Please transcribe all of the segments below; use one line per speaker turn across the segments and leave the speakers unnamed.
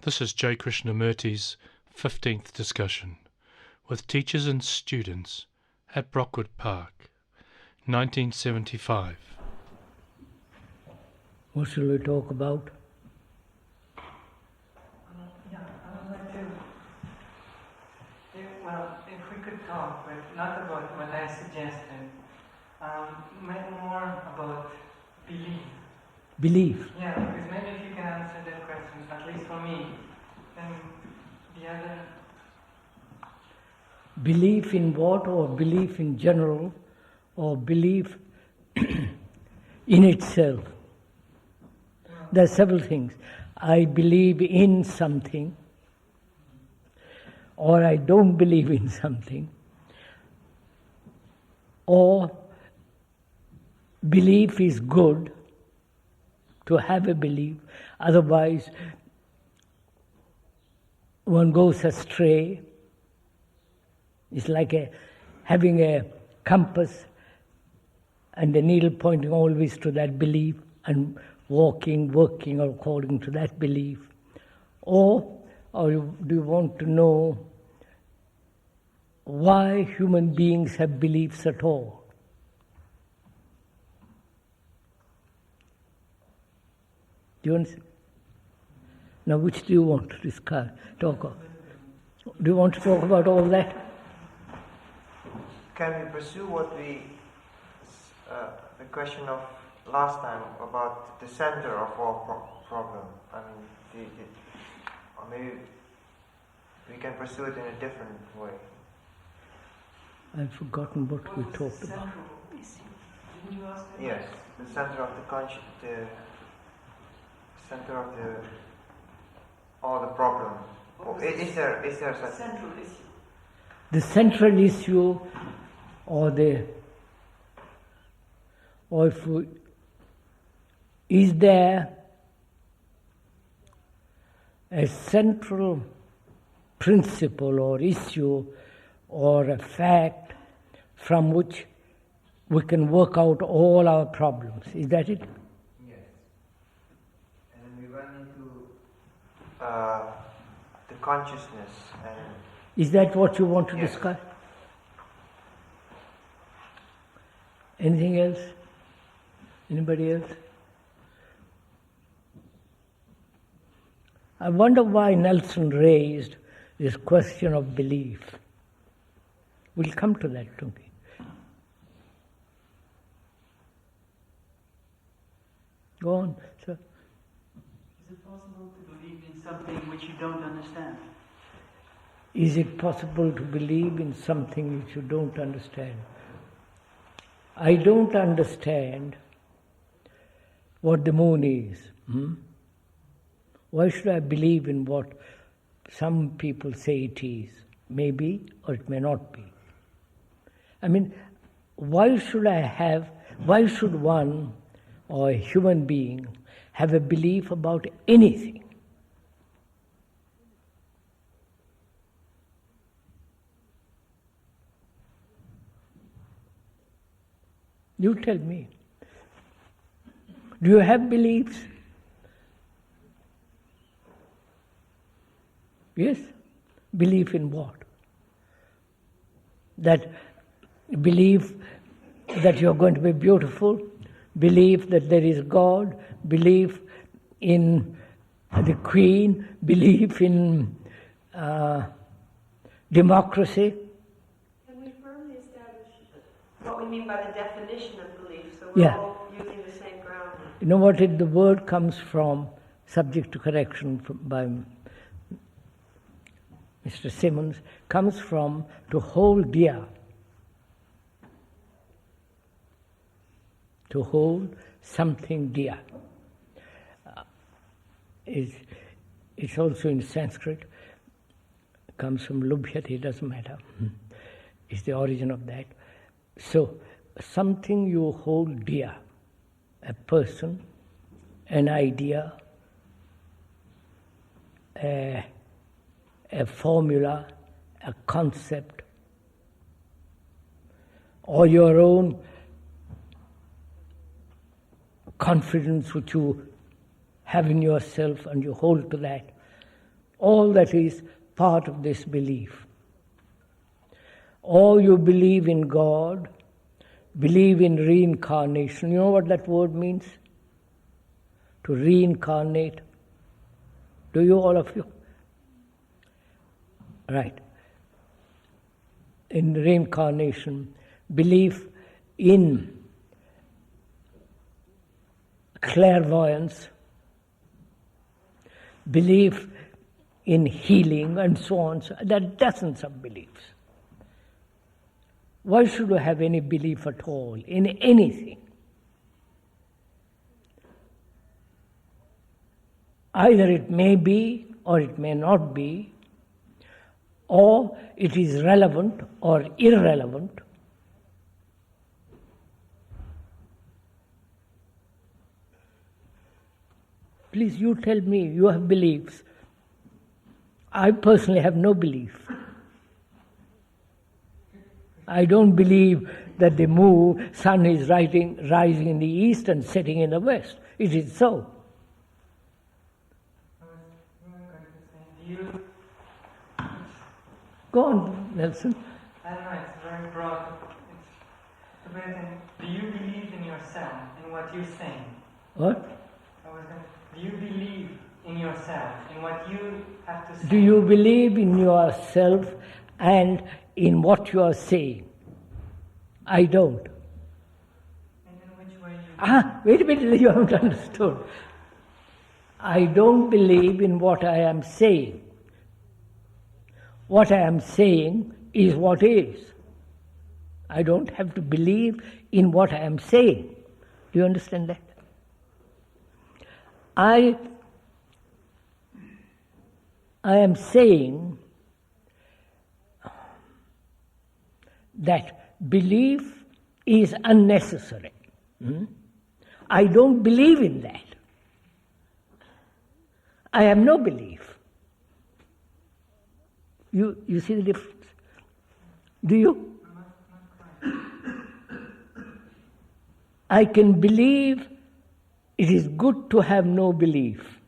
This is J. Krishnamurti's 15th discussion with teachers and students at Brockwood Park, 1975.
What shall we talk about?
I would like to, if we could talk, but not about what I suggested, more about belief.
Belief.
Yeah, because maybe if you can answer that question, at least for me, then the other...
Belief in what, or belief in general, or belief in itself? There are several things. I believe in something, or I don't believe in something, or belief is good to have a belief, otherwise one goes astray. It's like having a compass and the needle pointing always to that belief and working according to that belief. Or do you want to know why human beings have beliefs at all? Do you understand? Now, which do you want to discuss, talk of? Do you want to talk about all that?
Can we pursue what we, the question of last time about the center of our problem? I mean, or maybe we can pursue it in a different way.
I've forgotten what we talked about.
Yes, the center of the center of all the problems. Is there such
central issue?
The central issue, is there a central principle or issue or a fact from which we can work out all our problems? Is that it?
Yes. And then we run into the consciousness. And
is that what you want to
yes.
discuss? Anything else? Anybody else? I wonder why Nelson raised this question of belief. We'll come to that, don't we? Go on, sir.
Is it possible to believe in something which you don't understand?
Is it possible to believe in something which you don't understand? I don't understand what the moon is. Why should I believe in what some people say it is? Maybe, or it may not be. I mean, why should one or a human being have a belief about anything? You tell me. Do you have beliefs? Yes? Belief in what? That belief that you're going to be beautiful, belief that there is God, belief in the Queen, belief in democracy.
Can we firmly establish what we mean by the definition of belief, so we're all using the same ground?
You know what the word comes from, subject to correction by Mr. Simmons, comes from to hold dear. To hold something dear. It's also in Sanskrit, comes from lubhyate, doesn't matter. It's the origin of that. So, something you hold dear, a person, an idea, a formula, a concept, or your own confidence which you have in yourself and you hold to that. all that is part of this belief. Or you believe in God, believe in reincarnation. You know what that word means? To reincarnate. Do you, all of you? Right. In reincarnation, belief in clairvoyance, belief in healing, and so on. So there are dozens of beliefs. Why should you have any belief at all in anything? Either it may be or it may not be, or it is relevant or irrelevant. Please, you tell me, you have beliefs. I personally have no belief. I don't believe that the sun is rising in the east and setting in the west. It is so. Go on, Nelson.
I don't know, it's very broad. It's the way thing. Do you believe in yourself, in what you're saying?
What?
Do you believe in yourself, in what you have to say?
Do you believe in yourself and in what you are saying? I don't.
And in which way you...
Wait a minute, you haven't understood. I don't believe in what I am saying. What I am saying is what is. I don't have to believe in what I am saying. Do you understand that? I am saying that belief is unnecessary. I don't believe in that. I have no belief. You see the difference? Do you? I can believe it is good to have no belief.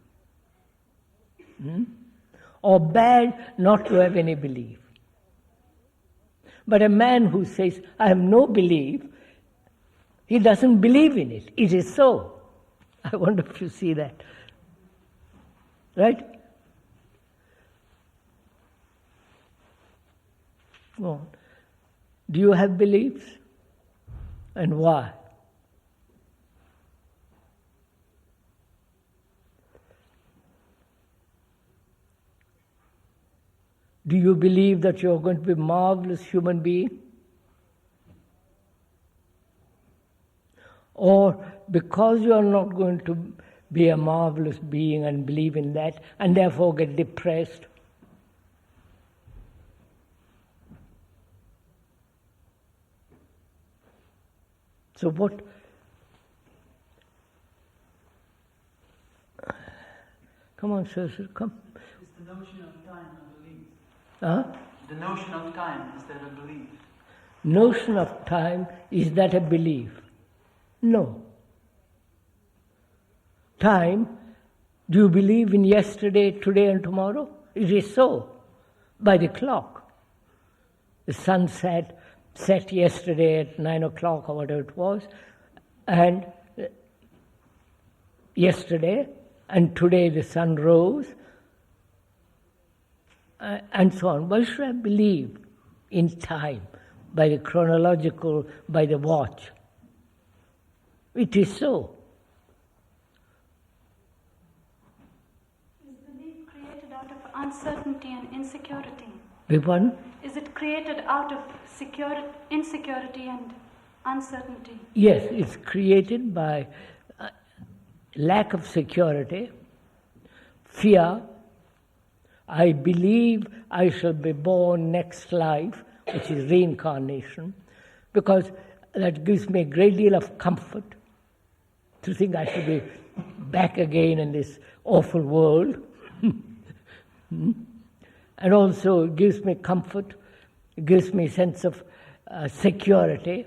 Or bad not to have any belief. But a man who says, I have no belief, he doesn't believe in it. It is so. I wonder if you see that. Right? Go on. Do you have beliefs? And why? Do you believe that you are going to be a marvelous human being? Or because you are not going to be a marvelous being and believe in that, and therefore get depressed? So what? Come on, sir, come.
It's the notion of time and belief.
Huh?
The notion of time, is that a belief?
Notion of time, is that a belief? No. Time, do you believe in yesterday, today and tomorrow? It is so, by the clock. The sun set yesterday at 9 o'clock or whatever it was, and yesterday, and today the sun rose, and so on. Why should I believe in time, by the chronological, by the watch? It is so.
Is belief created out of uncertainty and insecurity?
Pardon?
Is it created out of insecurity and uncertainty?
Yes, it's created by lack of security, fear. I believe I shall be born next life, which is reincarnation, because that gives me a great deal of comfort to think I shall be back again in this awful world. And also it gives me comfort, it gives me a sense of security,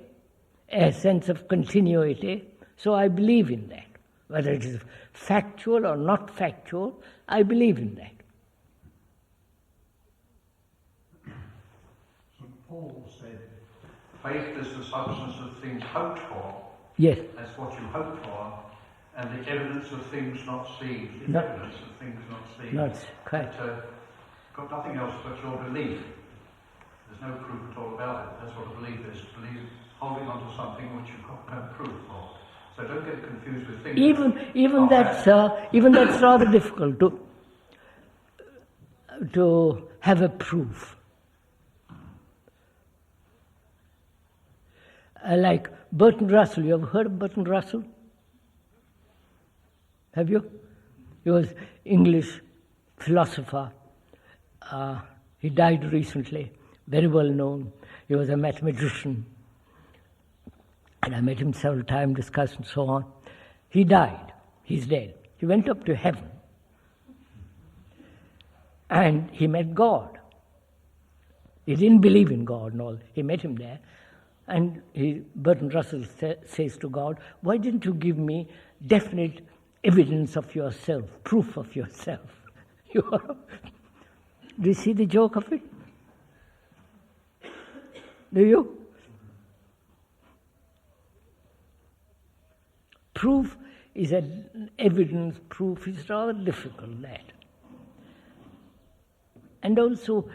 a sense of continuity. So I believe in that. Whether it is factual or not factual, I believe in that.
Paul said, faith is the substance of things hoped for.
Yes.
That's what you hope for. And the evidence of things not seen. The evidence of things not seen.
Not quite.
But, got nothing else but your belief. There's no proof at all about it. That's what a belief is. Belief, holding on to something which you've got no proof for. So don't get confused with things.
Even that's rather difficult to have a proof. Like Bertrand Russell. You ever heard of Bertrand Russell? Have you? He was English philosopher. He died recently, very well known. He was a mathematician. And I met him several times, discussed and so on. He died. He's dead. He went up to heaven. And he met God. He didn't believe in God and all. He met him there. And Bertrand Russell says to God, why didn't you give me definite evidence of yourself, proof of yourself? Do you see the joke of it? Do you? Proof is evidence, proof is rather difficult, that. And also,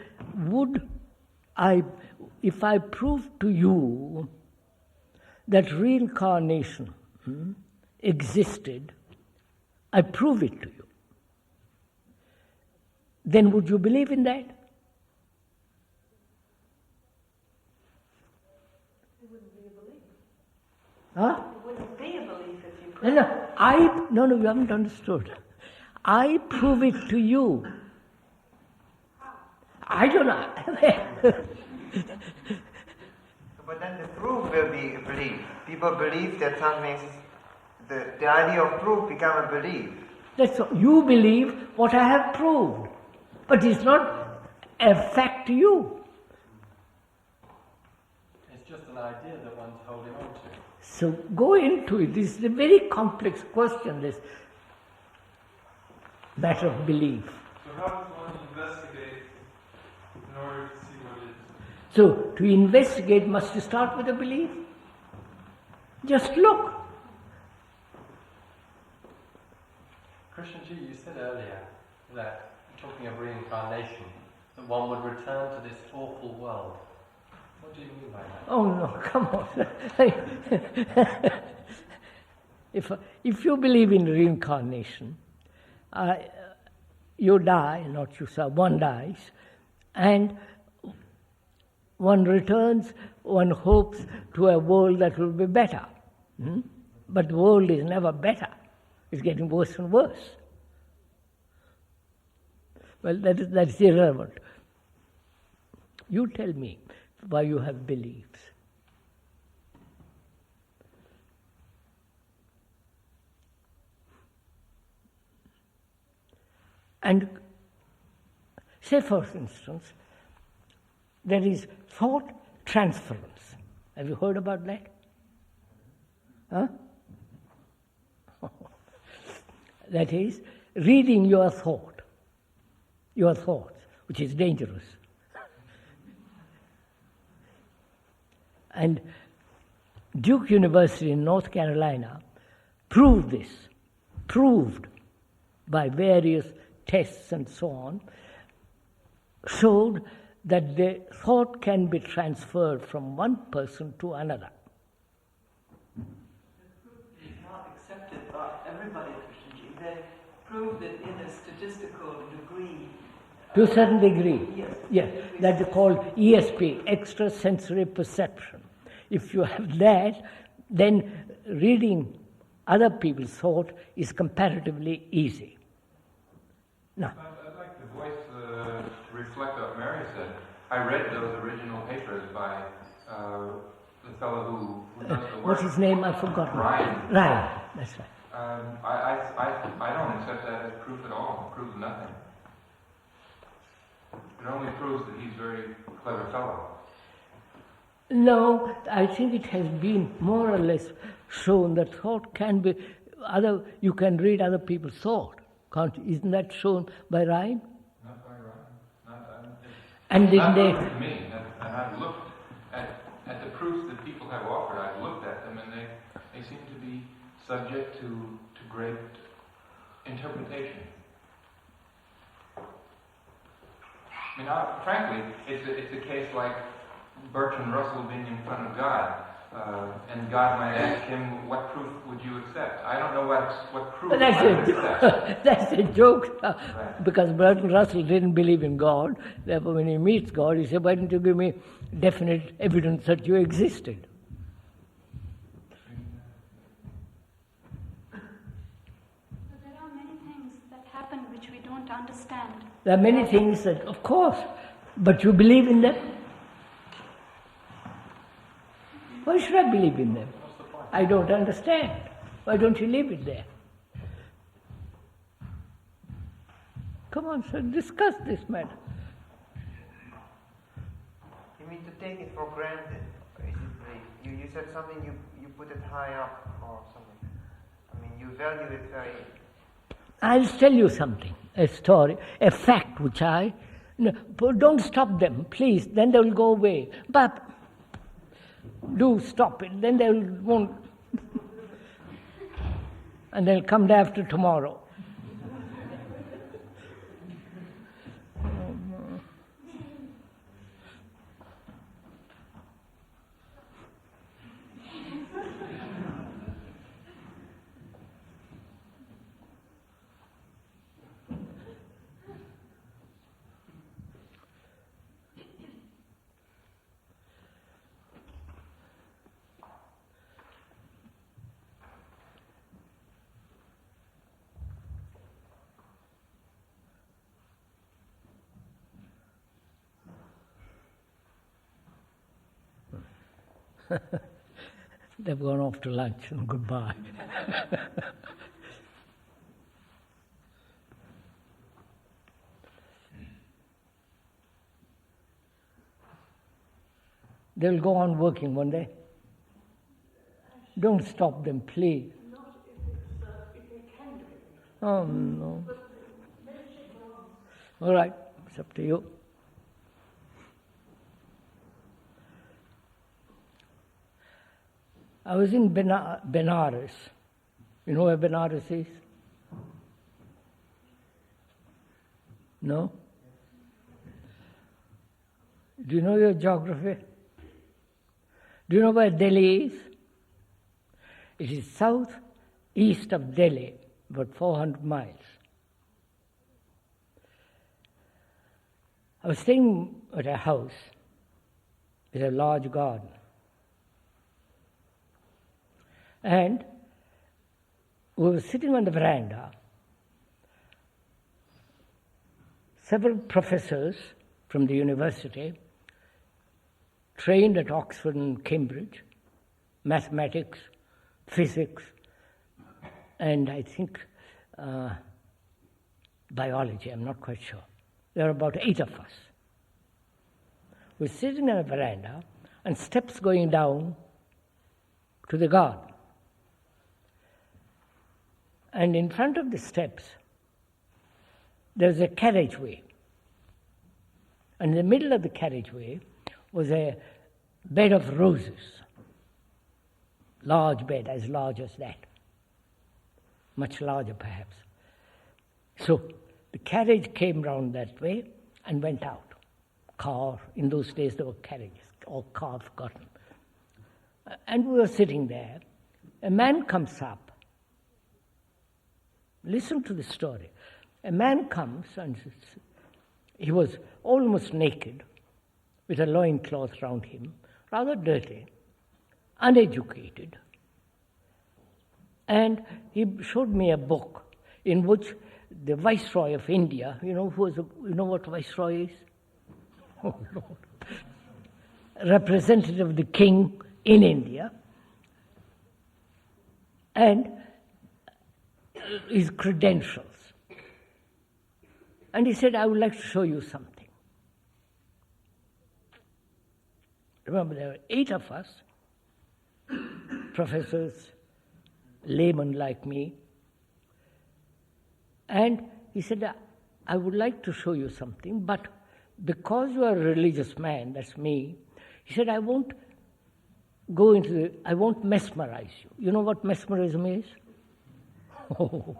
if I prove to you that reincarnation existed, I prove it to you, then would you believe in that?
It wouldn't be a belief.
Huh?
It wouldn't be a belief if you proved it.
No, you haven't understood. I prove it to you. I don't know.
But then the proof will be a belief. People believe that something, the idea of proof become a belief.
That's all. You believe what I have proved, but it's not a fact to you.
It's just an idea that one's holding on to.
So go into it. This is a very complex question, this matter of belief.
So how does one investigate in order to see what it is?
So to investigate, must you start with a belief? Just look.
Krishnamurti, you said earlier that, talking of reincarnation, that one would return to this awful world. What do you mean by that?
Oh no, come on. If you believe in reincarnation, you die, not you, sir, one dies, and one returns, one hopes to a world that will be better. But the world is never better. It's getting worse and worse. Well, that's irrelevant. You tell me why you have beliefs. And say, for instance, there is thought transference. Have you heard about that? Huh? That is, reading your thoughts, which is dangerous. And Duke University in North Carolina proved by various tests and so on, showed that the thought can be transferred from one person to another.
It's not accepted by everybody, Krishnamurti. They proved it in a statistical degree.
To a certain degree.
Yes.
That is called ESP, extrasensory perception. If you have that, then reading other people's thought is comparatively easy. Now,
I'd like to voice to reflect what Mary said. I read those original papers by the fellow who does the work.
what's his name? I've forgotten.
Ryan.
Ryan, that's right.
I don't accept that as proof at all. It proves nothing. It only proves that he's a very clever fellow.
No, I think it has been more or less shown that thought can be you can read other people's thought. Isn't that shown by Ryan?
Not by Ryan.
And did
not
they?
to me. And I've looked. at the proofs that people have offered, I've looked at them, and they seem to be subject to great interpretation. I mean, frankly, it's a case like Bertrand Russell being in front of God, and God might ask him, "What proof would you accept?" I don't know what proof I would accept.
That's a joke,
Right.
because Bertrand Russell didn't believe in God. Therefore, when he meets God, he said, "Why don't you give me definite evidence that you existed?"
So there are many things that happen which we don't understand.
There are many things that, of course, but you believe in them. Why should I believe in them? I don't understand. Why don't you leave it there? Come on, sir, discuss this matter.
You mean to take it for granted? Is it belief? You said something, you put it high up or something. I mean, you value it very...
I'll tell you something, a story, a fact which no, don't stop them, please, then they will go away. But do stop it, then they won't. And they'll come day after tomorrow. They've gone off to lunch and goodbye. They'll go on working one day. Don't stop them, please.
Not if they can do it.
Oh, no.
But let it take long.
All right, it's up to you. I was in Benares. You know where Benares is? No? Do you know your geography? Do you know where Delhi is? It is south-east of Delhi, about 400 miles. I was staying at a house with a large garden. And we were sitting on the veranda. Several professors from the university, trained at Oxford and Cambridge, mathematics, physics, and I think biology, I'm not quite sure. There are about 8 of us. We're sitting on a veranda and steps going down to the garden. And in front of the steps, there's a carriageway. And in the middle of the carriageway was a bed of roses. Large bed, as large as that. Much larger, perhaps. So the carriage came round that way and went out. Car, in those days there were carriages, or car forgotten. And we were sitting there. A man comes up. Listen to the story. A man comes and he was almost naked with a loincloth round him, rather dirty, uneducated. And he showed me a book in which the Viceroy of India, you know what Viceroy is? Oh, Lord. Representative of the king in India, and his credentials. And he said, I would like to show you something. Remember, there were 8 of us, professors, laymen like me. And he said, I would like to show you something, but because you are a religious man, that's me, he said, I won't go into the, I won't mesmerize you. You know what mesmerism is? Oh.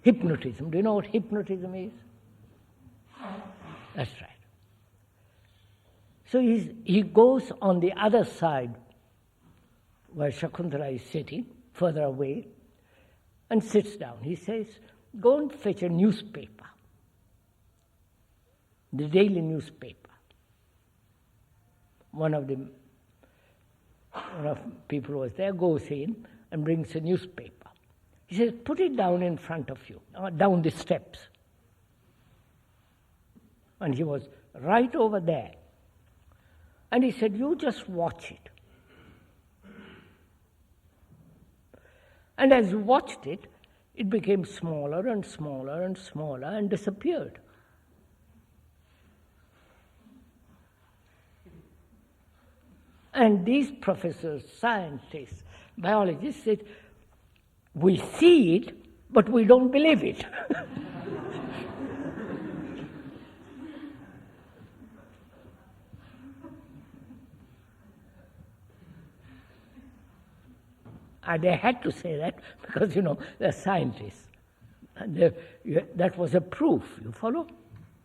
Hypnotism. Do you know what hypnotism is? That's right. So he goes on the other side where Shakuntala is sitting, further away, and sits down. He says, go and fetch a newspaper, the daily newspaper. One of people who was there goes in and brings a newspaper. He says, put it down in front of you, down the steps. And he was right over there. And he said, you just watch it. And as you watched it, it became smaller and smaller and smaller and disappeared. And these professors, scientists, biologists said, we see it, but we don't believe it. And they had to say that because, they're scientists. And that was a proof, you follow?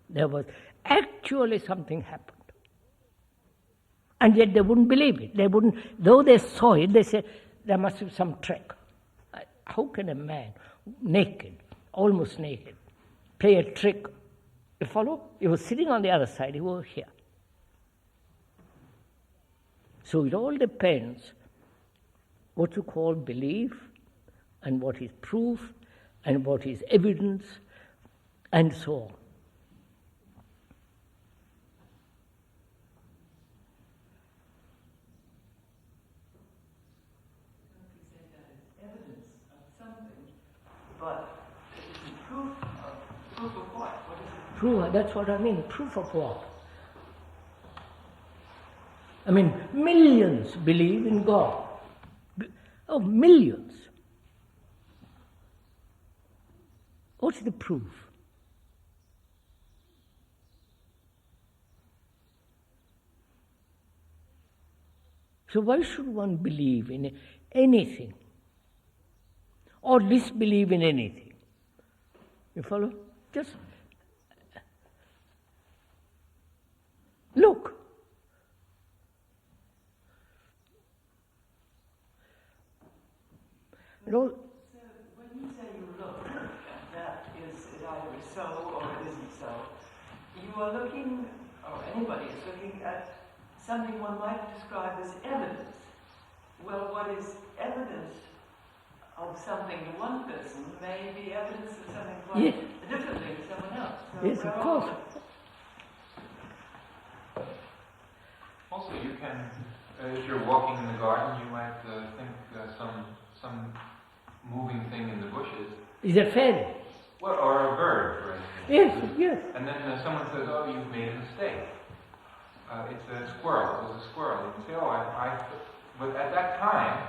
There was actually something happened. And yet they wouldn't believe it. They wouldn't, though they saw it, they said, there must be some trick. How can a man, naked, almost naked, play a trick? You follow? He was sitting on the other side, he was here. So it all depends what you call belief, and what is proof, and what is evidence, and so on.
But proof of what? What is it?
Proof, that's what I mean. Proof of what? I mean, millions believe in God. Oh, millions. What's the proof? So why should one believe in anything? Or disbelieve in anything? You follow? Just look.
So when you say you look, that is it either is so or it isn't so. You are looking, or anybody is looking at something one might describe as evidence. Well, what is evidence of something to one person may be evidence of something quite differently to someone else. So
yes, of course.
Also, you can, if you're walking in the garden, you might think some moving thing in the bushes.
Is a fairy?
Well, or a bird, for instance.
Yes.
And then someone says, "Oh, you've made a mistake. It's a squirrel. It was a squirrel." You can say, "Oh, But at that time,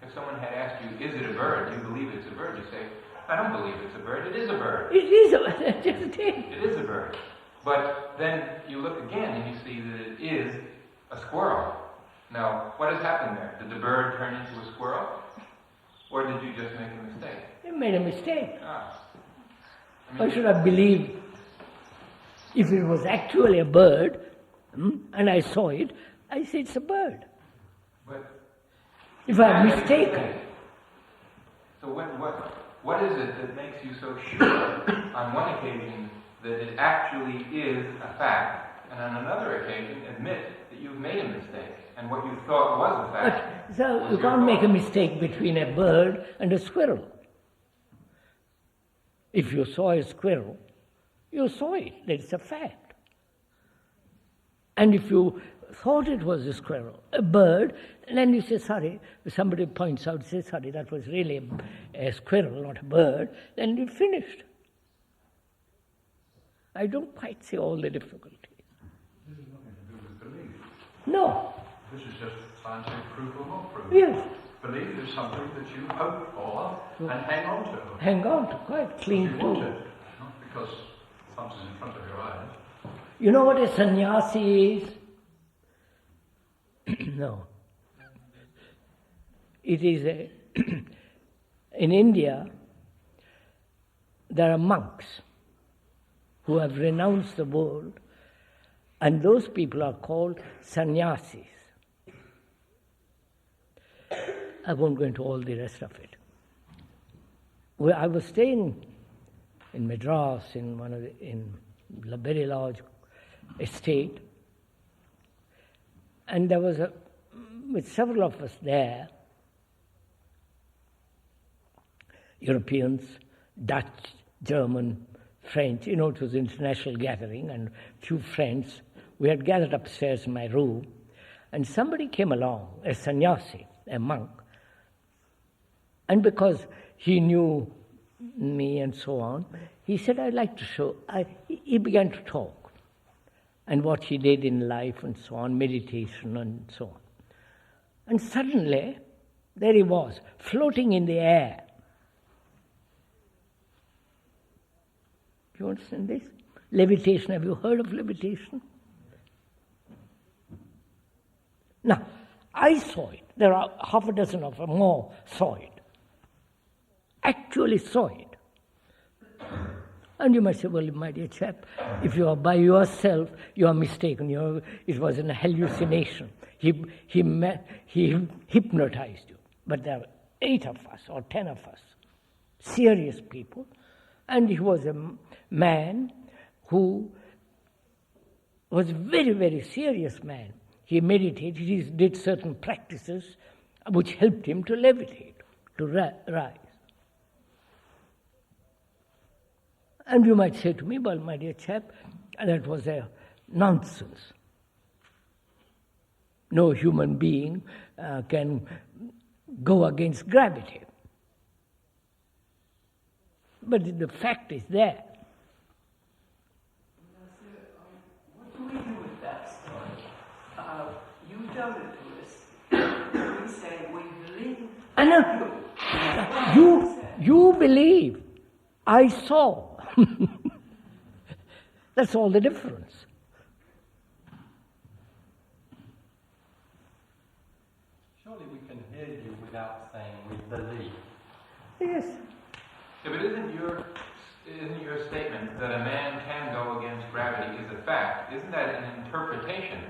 if someone had asked you, "Is it a bird? Do you believe it's a bird?" You say, "I don't believe it's a bird. It is a bird."
It is a bird.
It is a bird. But then you look again and you see that it is a squirrel. Now, what has happened there? Did the bird turn into a squirrel? Or did you just make a mistake?
You made a mistake.
Why
should I believe? If it was actually a bird, and I saw it, I say it's a bird.
But
if I'm mistaken.
So what is it that makes you so sure on one occasion that it actually is a fact, and on another occasion admit that you've made a mistake, and what you thought was a fact?
So you can't make a mistake between a bird and a squirrel. If you saw a squirrel, you saw it. That's a fact. And if you thought it was a squirrel, a bird, and then you say, sorry, somebody points out, says, sorry, that was really a squirrel, not a bird, then you're finished. I don't quite see all the difficulties.
This has nothing to do with belief.
No.
This is just scientific proof or not proof.
Yes.
Belief is something that you hope for and hang on to.
Hang on to, quite cling
because you want
to.
it, not because something's in front of your eyes.
You know what a sannyasi is? No. It is in India, there are monks who have renounced the world, and those people are called sannyasis. I won't go into all the rest of it. I was staying in Madras in a very large estate, and there was with several of us there, Europeans, Dutch, German, French, it was an international gathering, and few friends. We had gathered upstairs in my room, and somebody came along, a sannyasi, a monk, and because he knew me and so on, he said, I'd like to show. He began to talk, and what he did in life and so on, meditation and so on. And suddenly, there he was, floating in the air. Do you understand this? Levitation, have you heard of levitation? Now, I saw it. There are half a dozen of them more saw it. Actually saw it. And you might say, well, my dear chap, if you are by yourself, you are mistaken. It was an hallucination. He hypnotized you. But there were 8 of us or 10 of us, serious people, and he was a man who was very, very serious man. He meditated, he did certain practices which helped him to levitate, to rise. And you might say to me, well, my dear chap, that was a nonsense. No human being can go against gravity. But the fact is there.
What do we do with that story? You told it to us. We say we believe.
I know. You believe. I saw. That's all the difference.
Surely we can hear you without saying we believe.
Yes.
Yeah, but isn't your statement that a man can go against gravity is a fact? Isn't that an interpretation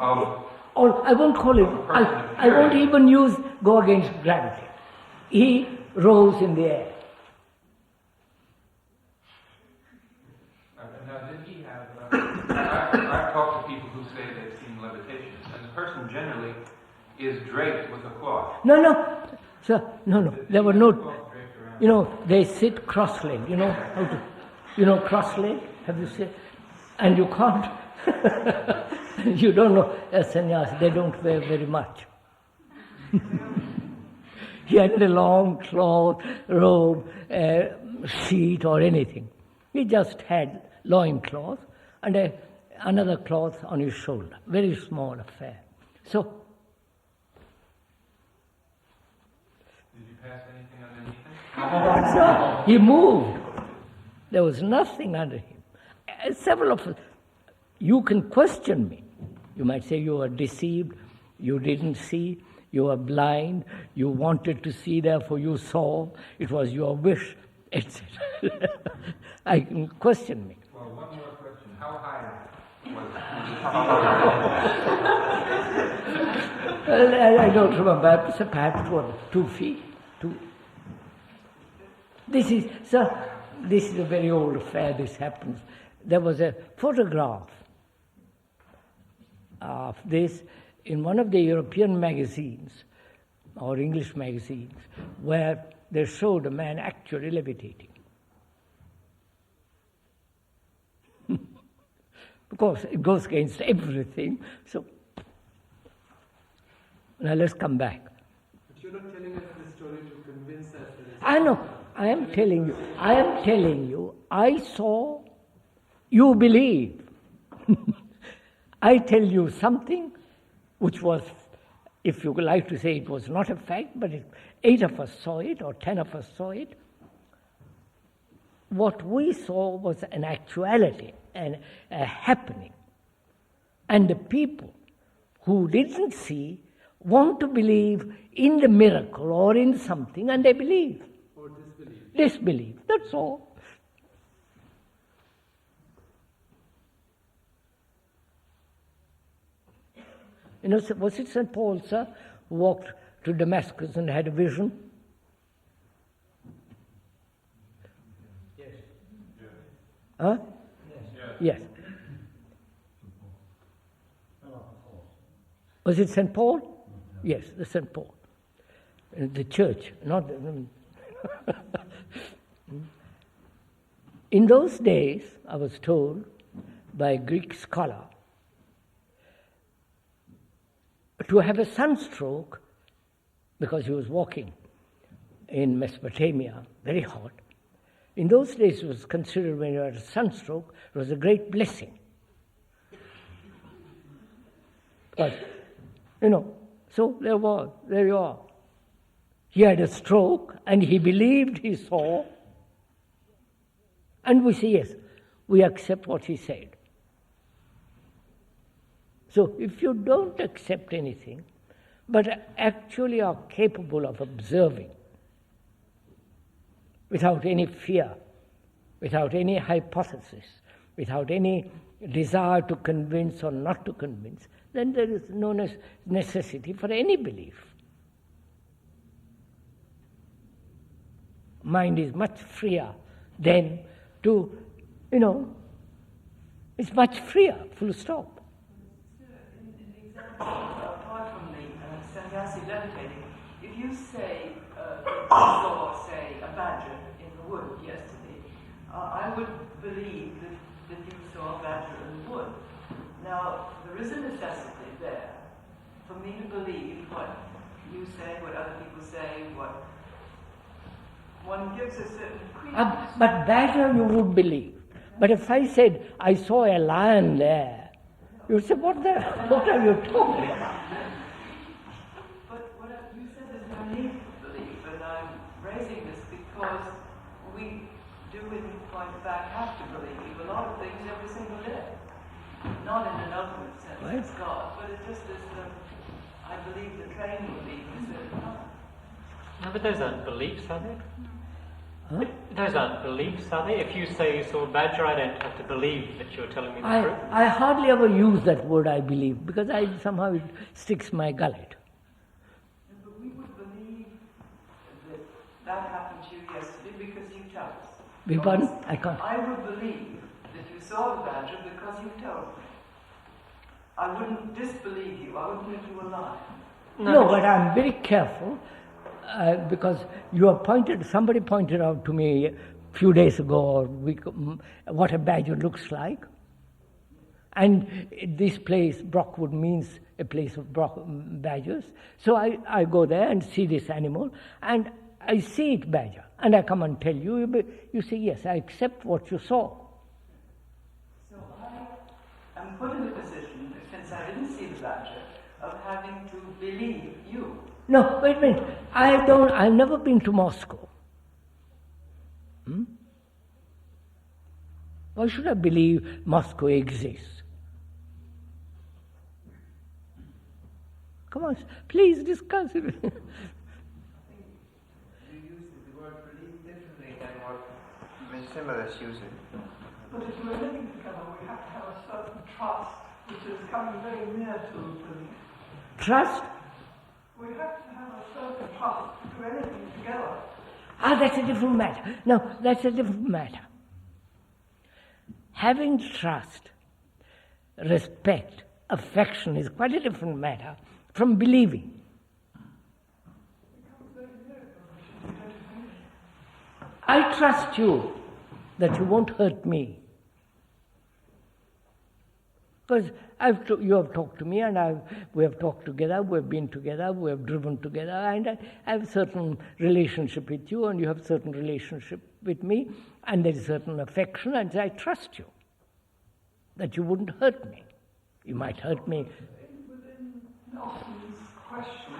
of?
Or I won't call it. I won't even use go against gravity. He rose in the air.
Now, did he have? I've talked to people who say they've seen levitation, and the person generally is draped with a cloth.
No, sir. No. There were no. They sit cross-legged. How to? Cross-legged. Have you seen? And you can't. You don't know sannyas. They don't wear very much. He had a long cloth, robe, sheet, or anything. He just had loincloth and another cloth on his shoulder. Very small affair. So.
Did you pass anything underneath him?
No, he moved. There was nothing under him. Several of us, you can question me. You might say you were deceived, you didn't see, you were blind, you wanted to see, therefore you saw, it was your wish, etc. I can question me.
Well, one more question. How high was
Well, I don't remember, perhaps 2 feet. This is a very old affair, this happens. There was a photograph of this in one of the European magazines, or English magazines, where they showed a man actually levitating. Of course, it goes against everything, so now let's come back.
But you're not telling us the story to convince us that
I know. I am telling you, I saw, you believe. I tell you something which was, if you would like to say it was not a fact, but 8 of us saw it, or 10 of us saw it. What we saw was an actuality, and a happening. And the people who didn't see want to believe in the miracle or in something, and they believe.
Or disbelief.
Disbelief, that's all. You know, was it St. Paul, sir, who walked to Damascus and had a vision?
Yes.
Huh?
Yes.
Yes. Was it St. Paul? Yes, the St. Paul. The church, not the... In those days, I was told by a Greek scholar, to have a sunstroke, because he was walking in Mesopotamia, very hot. In those days, it was considered when you had a sunstroke, it was a great blessing. But, you know, so there you are. He had a stroke and he believed he saw, and we say, yes, we accept what he said. So if you don't accept anything, but actually are capable of observing without any fear, without any hypothesis, without any desire to convince or not to convince, then there is no necessity for any belief. Mind is much freer than to, you know, it's much freer, full stop.
Apart from the sannyasi levitating, if you say you saw, say, a badger in the wood yesterday, I would believe that you saw a badger in the wood. Now, there is a necessity there for me to believe what you say, what other people say, what one gives a certain credence.
But badger you would believe. But if I said, I saw a lion there, you would say, what are you talking about?
But you said there's no need to believe, and I'm raising this because we do, in point of fact, have to believe a lot of things every single day. Not in an ultimate sense,
Right.
it's God, but it just is I believe the train will leave a certain time.
No, but those aren't beliefs, are they?
Huh?
Those aren't beliefs, are they? If you say you saw a badger, I don't have to believe that you're telling me the truth.
I hardly ever use that word, I believe, because somehow it sticks my gullet.
But we would believe that happened to you yesterday because you tell us.
Pardon? I can't.
I would believe that you saw the badger because you told me. I wouldn't disbelieve you. I wouldn't think you were lying.
No, but I'm very careful because somebody pointed out to me a few days ago or what a badger looks like. And this place, Brockwood, means a place of badgers. So I go there and see this animal, and I see it badger. And I come and tell you, you say, yes, I accept what you saw.
So I am put in a position, since I didn't see the badger, of having to believe you.
No, wait a minute. I've never been to Moscow. Why should I believe Moscow exists? Come on, please discuss it.
You use the word belief differently than what Similars use it.
But if we're living together, we have to have a certain trust, which is coming very near to belief.
Trust?
We have to have a certain trust to do anything together.
That's a different matter. No, that's a different matter. Having trust, respect, affection is quite a different matter from believing. I trust you that you won't hurt me. Because you have talked to me, and we have talked together, we have been together, we have driven together, and I have a certain relationship with you, and you have a certain relationship with me, and there is certain affection, and I trust you that you wouldn't hurt me. You might hurt me.
Within Nelson's question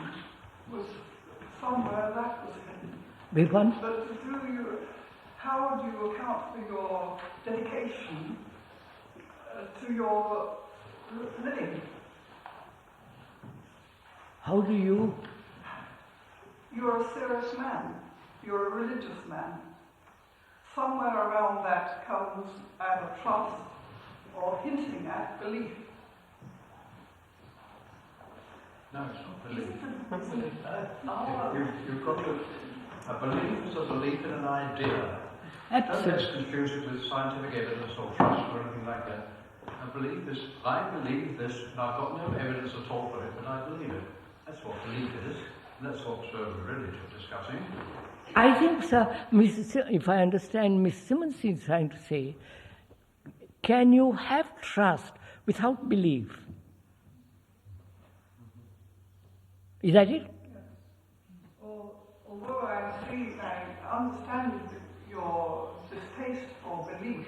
was somewhere that was hidden.
Which one?
But how do you account for your dedication to your living?
How do you?
You're a serious man. You're a religious man. Somewhere around that comes either trust or hinting at belief.
No, it's not belief. You've got a belief is a belief in an idea.
Absolutely.
Don't let's confuse it with scientific evidence or trust or anything like that. A belief is, I believe this, and I've got no evidence at all for it, but I believe it. That's what belief is, and that's what religion is discussing.
I think, sir, if I understand, Miss Simmons is trying to say, can you have trust without belief? Is that it?
Although I understand your distaste for belief,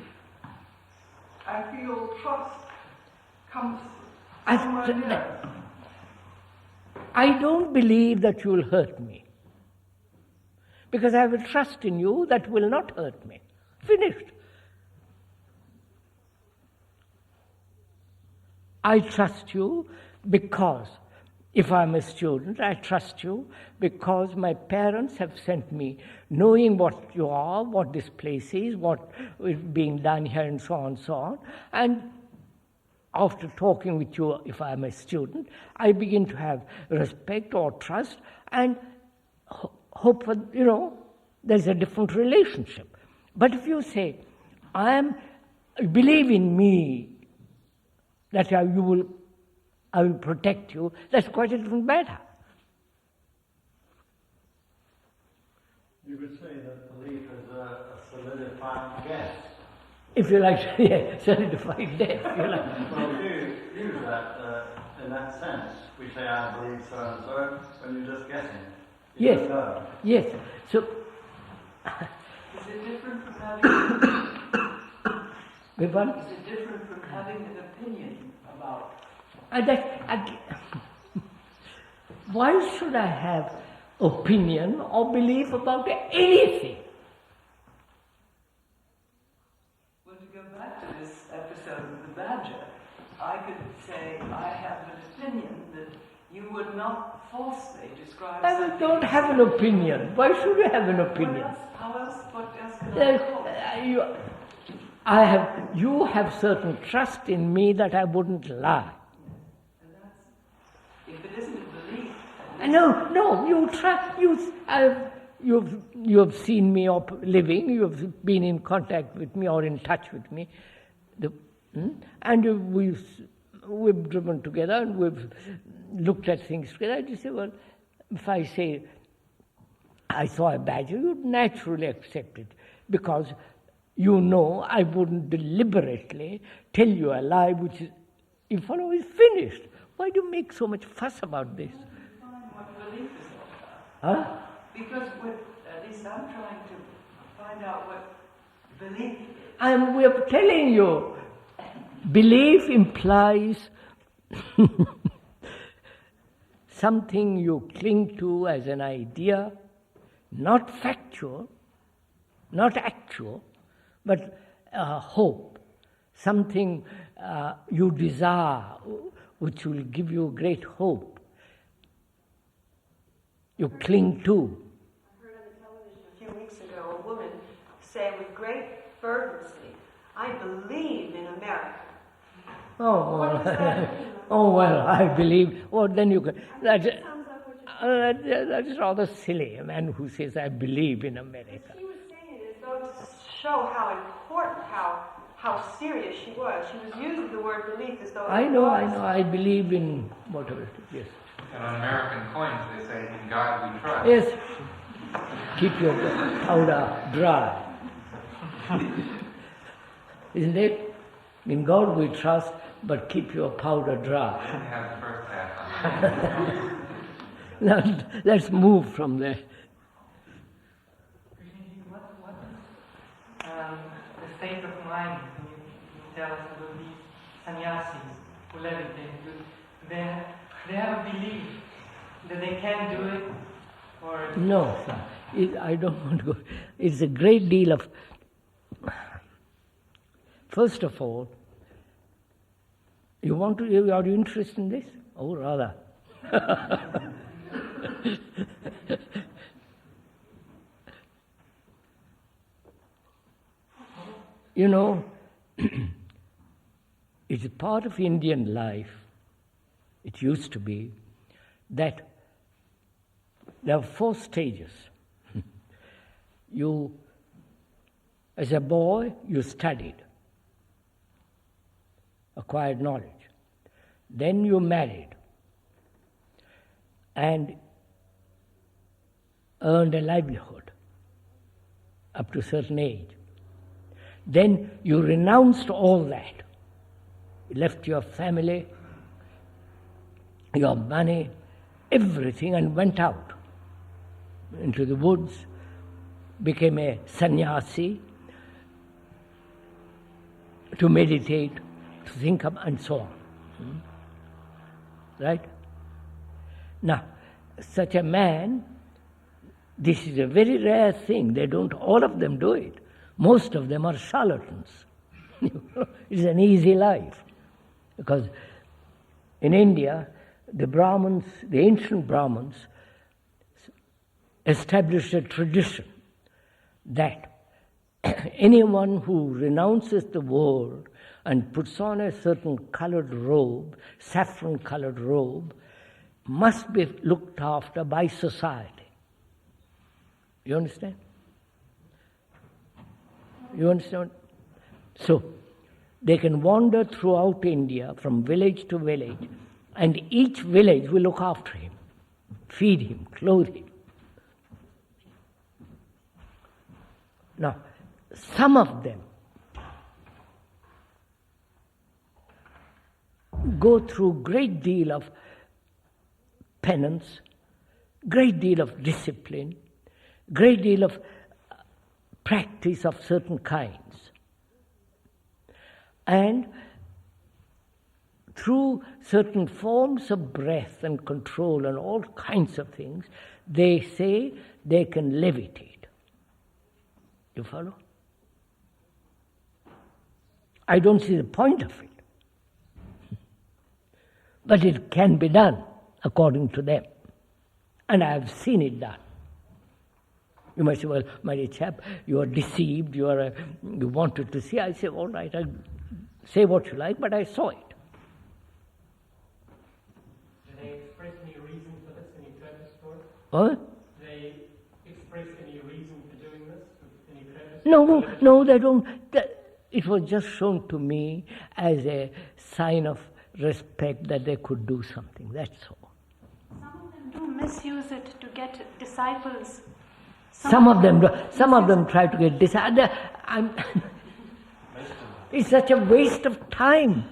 I feel trust comes somewhere near.
I don't believe that you will hurt me. Because I have a trust in you that will not hurt me. Finished. I trust you because if I'm a student, I trust you because my parents have sent me knowing what you are, what this place is, what is being done here and so on and so on. And after talking with you, if I'm a student, I begin to have respect or trust and hope for, there's a different relationship. But if you say, believe in me, that I will protect you, that's quite a different matter.
You could say that belief is a solidified guess.
If you like, yeah, solidified death.
Well, we do use that in that sense. We say, I believe so and so, when you're just guessing. You
Yes,
don't know.
yes. So,
Is it different from having
Is
it different from having an opinion about?
Why should I have opinion or belief about anything?
Well, to go back to this episode of the badger, I could say I have an opinion that you would not falsely describe.
I don't have an opinion. Why should I have an opinion?
What else can I call?
You have certain trust in me that I wouldn't lie.
If it isn't a belief.
No, you trust. You have seen me living. You have been in contact with me or in touch with me, and we've driven together and we've looked at things together. And you say, well, if I say I saw a badger, you'd naturally accept it because you know I wouldn't deliberately tell you a lie which is, you follow, is finished. Why do you make so much fuss about this?
Define what belief is all about.
Huh?
Because at least I'm trying to find out what belief is.
We're telling you, belief implies something you cling to as an idea, not factual, not actual, but hope, something you desire, which will give you great hope. You cling to.
I heard on the television a few weeks ago a woman say with great fervency, I believe in America.
Oh,
What does that mean?
well, I believe. Well, then you can. That is rather silly. A man who says, I believe in America.
She was saying it as though to show how important, how serious she was. She was using the word belief as though
I know. I believe in whatever it is. Yes.
And on American coins, they say, in God we trust.
Yes. Keep your powder dry. Isn't it? In God we trust, but keep your powder dry.
I didn't have the first half on.
Now, let's move from there.
What is the state of mind when you tell us about these sannyasis who levitate? They have a belief that they can do it, or
No, sir. I don't want to go. It's a great deal of. First of all, are you interested in this? Oh, rather. You know, it's part of Indian life, it used to be, that there are 4 stages. As a boy, you studied, acquired knowledge. Then you married and earned a livelihood up to a certain age. Then you renounced all that. You left your family, your money, everything, and went out into the woods, became a sannyasi, to meditate, to think of, and so on. Right? Now, such a man, this is a very rare thing. They don't, all of them do it. Most of them are charlatans. It's an easy life. Because in India, the Brahmins, the ancient Brahmins, established a tradition that anyone who renounces the world and puts on a certain colored robe, saffron-colored robe, must be looked after by society. You understand? You understand? So, they can wander throughout India from village to village, and each village will look after him, feed him, clothe him. Now, some of them go through great deal of penance, great deal of discipline, great deal of practice of certain kinds. And through certain forms of breath and control and all kinds of things, they say they can levitate. You follow? I don't see the point of it. But it can be done according to them. And I have seen it done. You might say, well, my dear chap, you are deceived, you wanted to see. I say, all right, I'll say what you like, but I saw it.
Do they express any reason for this, any purpose for it?
What?
Do they express any reason for doing this, any purpose?
No, they don't. It was just shown to me as a sign of respect that they could do something, that's all.
Some of them do misuse it to get disciples.
Some of them try to get disciples. It's such a waste of time.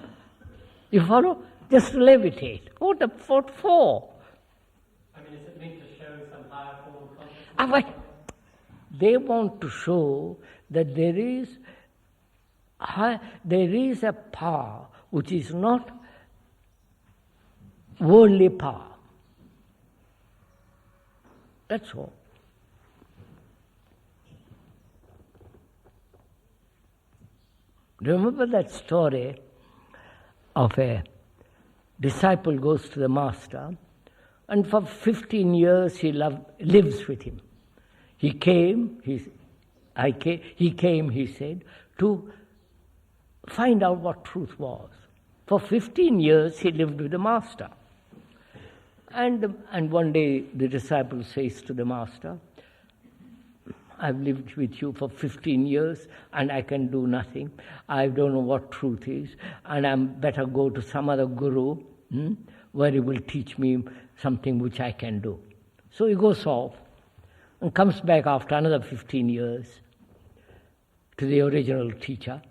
You follow? Just to levitate. What for?
I mean, is it meant to show some higher form of consciousness?
They want to show that there is a power which is not worldly power. That's all. Remember that story of a disciple goes to the master, and for 15 years he lives with him. He came, he said, to find out what truth was. For 15 years he lived with the master. And one day the disciple says to the master, I've lived with you for 15 years and I can do nothing. I don't know what truth is, and I'm better go to some other guru where he will teach me something which I can do. So he goes off and comes back after another 15 years to the original teacher,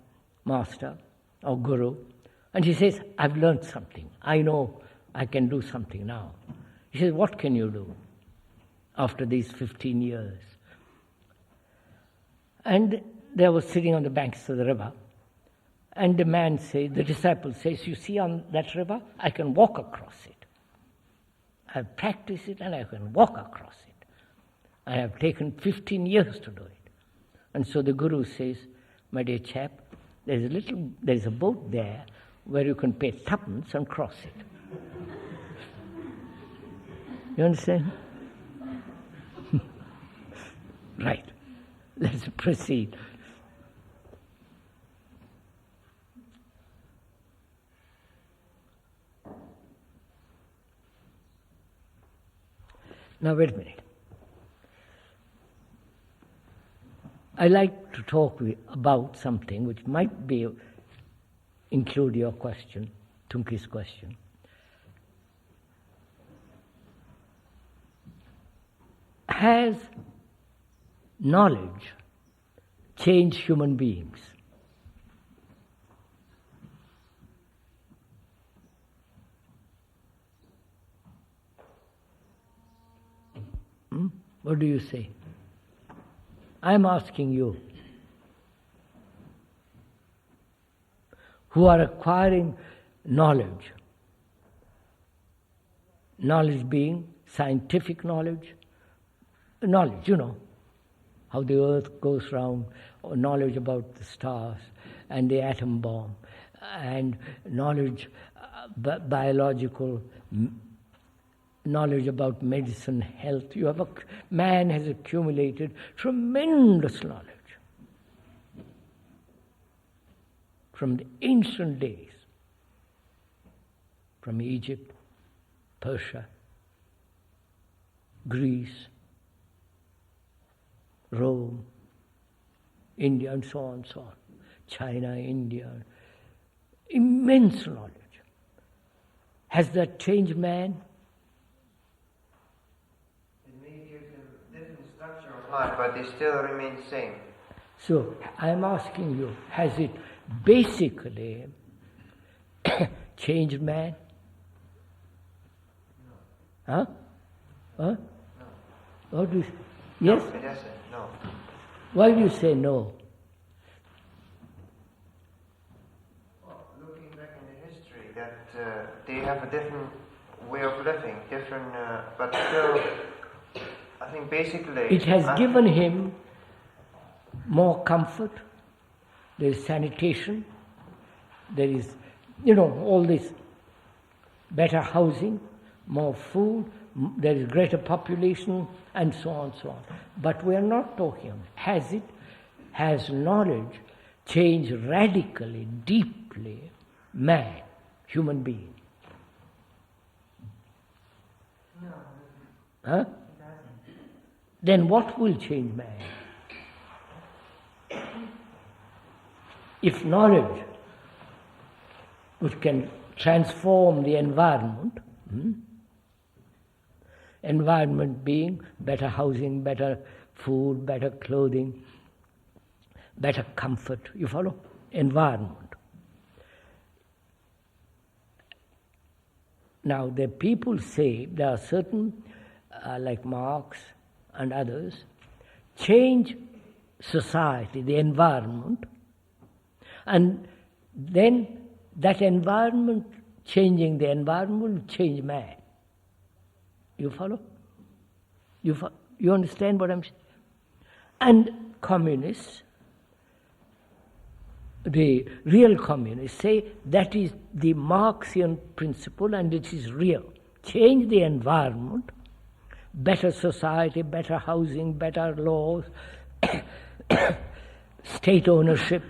master or guru, and he says, I've learned something. I know I can do something now. He says, what can you do after these 15 years? And they were sitting on the banks of the river, and the disciple says, you see on that river, I can walk across it. I've practiced it and I can walk across it. I have taken 15 years to do it. And so the guru says, my dear chap, there's a boat there where you can pay 2 and cross it. You understand? Right. Let's proceed. Now wait a minute. I like to talk about something which might be include your question, Tunki's question. Has knowledge changed human beings? What do you say? I'm asking you, who are acquiring knowledge, knowledge being scientific knowledge, you know, how the earth goes round, or knowledge about the stars and the atom bomb, and knowledge, biological knowledge about medicine, health. Man has accumulated tremendous knowledge from the ancient days, from Egypt, Persia, Greece, Rome, India, and so on, China, India. Immense knowledge. Has that changed man?
But they still remain the same.
So I'm asking you, has it basically changed man?
No.
Huh? Huh?
No.
What do you say? Yes?
No, it doesn't. No.
Why do you say no?
Well, looking back in the history, that they have a different way of living, but still. I think basically
it has given him more comfort, there is sanitation, there is, all this better housing, more food, there is greater population, and so on, so on. But we are not talking about has knowledge changed radically, deeply man, human being?
No.
Huh? Then what will change man? If knowledge, which can transform the environment, environment being better housing, better food, better clothing, better comfort, you follow? Environment. Now, the people say there are certain, like Marx, and others, change society, the environment, and then that environment, changing the environment, will change man. You follow? You understand what I'm saying? And communists, the real communists, say that is the Marxian principle and it is real. Change the environment, better society, better housing, better laws, state ownership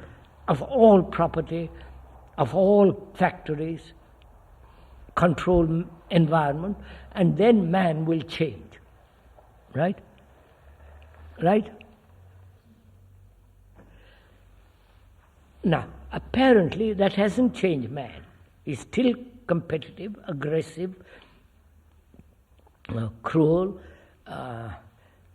of all property, of all factories, control environment, and then man will change. Right? Right? Now, apparently that hasn't changed man. He's still competitive, aggressive, cruel,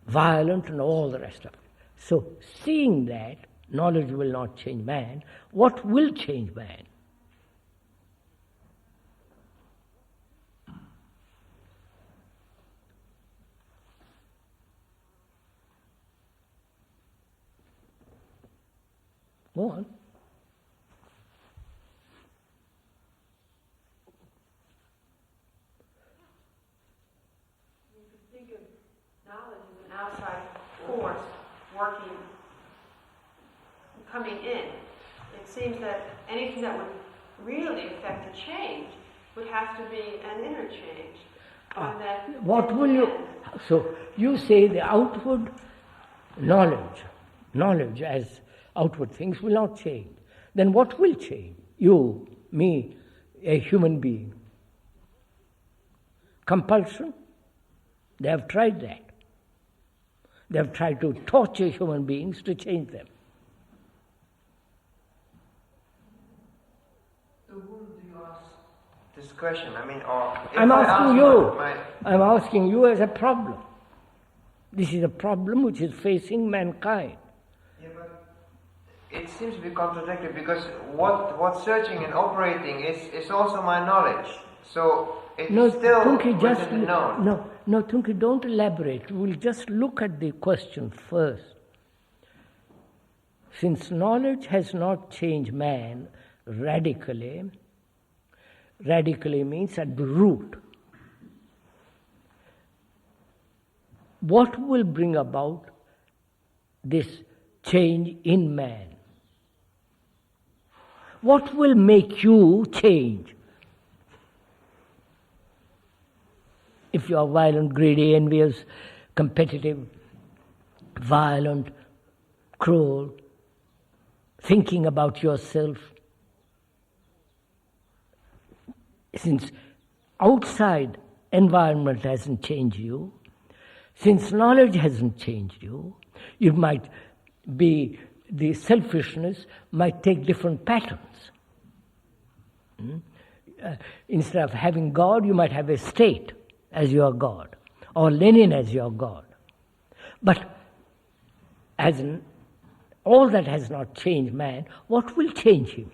violent, and all the rest of it. So, seeing that knowledge will not change man, what will change man? Go on.
Outside force working, coming in. It seems that anything that would really affect a change would have to be an inner change. on that.
What will you... So, you say the outward knowledge as outward things will not change. Then what will change? You, me, a human being. Compulsion? They have tried that. They have tried to torture human beings to change them.
So who do you ask this question? I mean, or if
I'm
I
asking
ask
you. I'm asking you as a problem. This is a problem which is facing mankind.
Yeah, but it seems to be contradictory because what searching and operating is also my knowledge. So it's still
Tunki,
within the known.
No, Tunki, don't elaborate. We'll just look at the question first. Since knowledge has not changed man radically means at the root. What will bring about this change in man? What will make you change? If you are violent, greedy, envious, competitive, violent, cruel, thinking about yourself, since outside environment hasn't changed you, since knowledge hasn't changed you, you might be, the selfishness might take different patterns. Instead of having God, you might have a state as your God, or Lenin as your God. But as all that has not changed man, what will change him?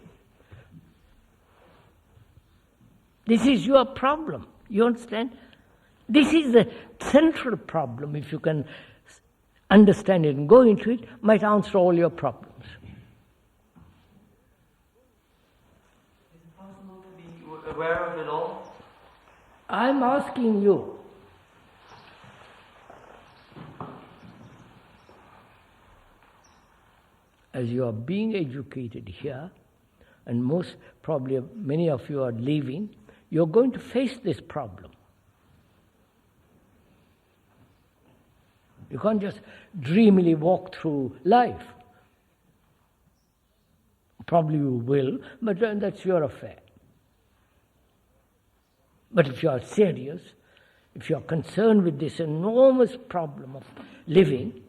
This is your problem. You understand? This is the central problem. If you can understand it and go into it, might answer all your problems.
Is it possible to be aware of it all?
I'm asking you. As you are being educated here, and most probably many of you are leaving, you're going to face this problem. You can't just dreamily walk through life. Probably you will, but that's your affair. But if you are serious, if you are concerned with this enormous problem of living,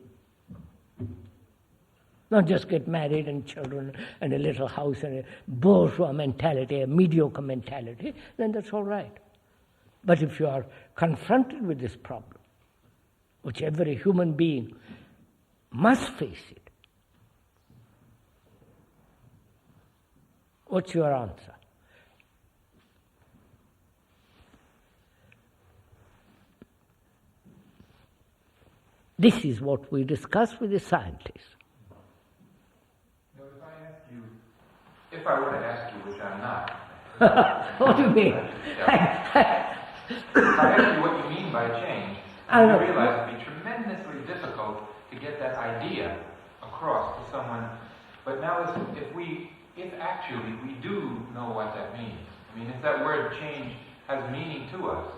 not just get married and children and a little house and a bourgeois mentality, a mediocre mentality, then that's all right. But if you are confronted with this problem, which every human being must face it, what's your answer? This is what we discuss with the scientists.
No, if I were to ask you, which I'm not.
What do you mean?
If I ask you what you mean by change, you realize it'd be tremendously difficult to get that idea across to someone. But now, if actually we do know what that means, I mean, if that word change has meaning to us,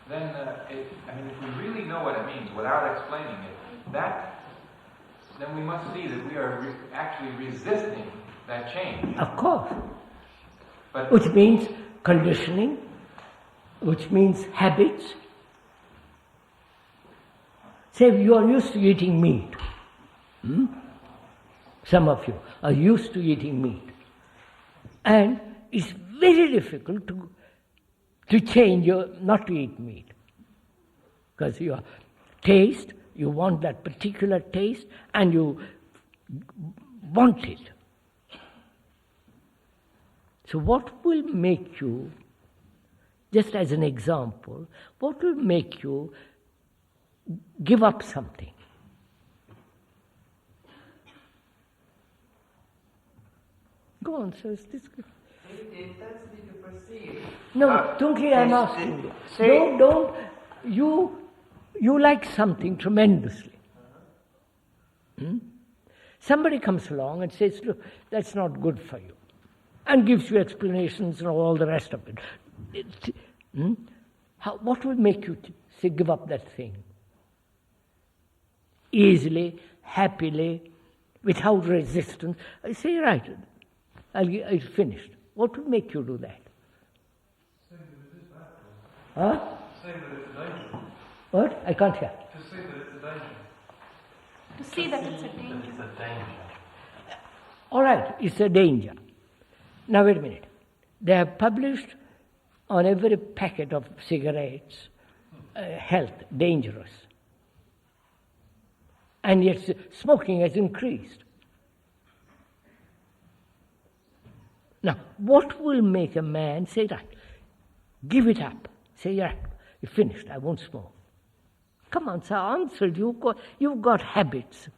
then if we really know what it means without explaining it, then we must see that we are actually resisting that change.
Of course.
But
which means conditioning, which means habits. Say you are used to eating meat. Some of you are used to eating meat. And it's very difficult to change not to eat meat. Because your taste, you want that particular taste, and you want it. So what will make you, just as an example, what will make you give up something? Go on, sir.
It tends me to perceive.
No, Tunki, I'm asking you. You like something tremendously. Somebody comes along and says, look, that's not good for you. And gives you explanations and all the rest of it. What will make you say give up that thing? Easily, happily, without resistance. I say, right, I'll finished. What will make you do that? Huh?
Saying that it's a danger.
What? I can't hear.
To see that it's a danger.
To see that it's a danger.
It's a danger.
All right, it's a danger. Now wait a minute. They have published on every packet of cigarettes, health, dangerous. And yet smoking has increased. Now, what will make a man say, right, give it up. Say, yeah, you're finished, I won't smoke. Come on, sir, answer, you've got habits.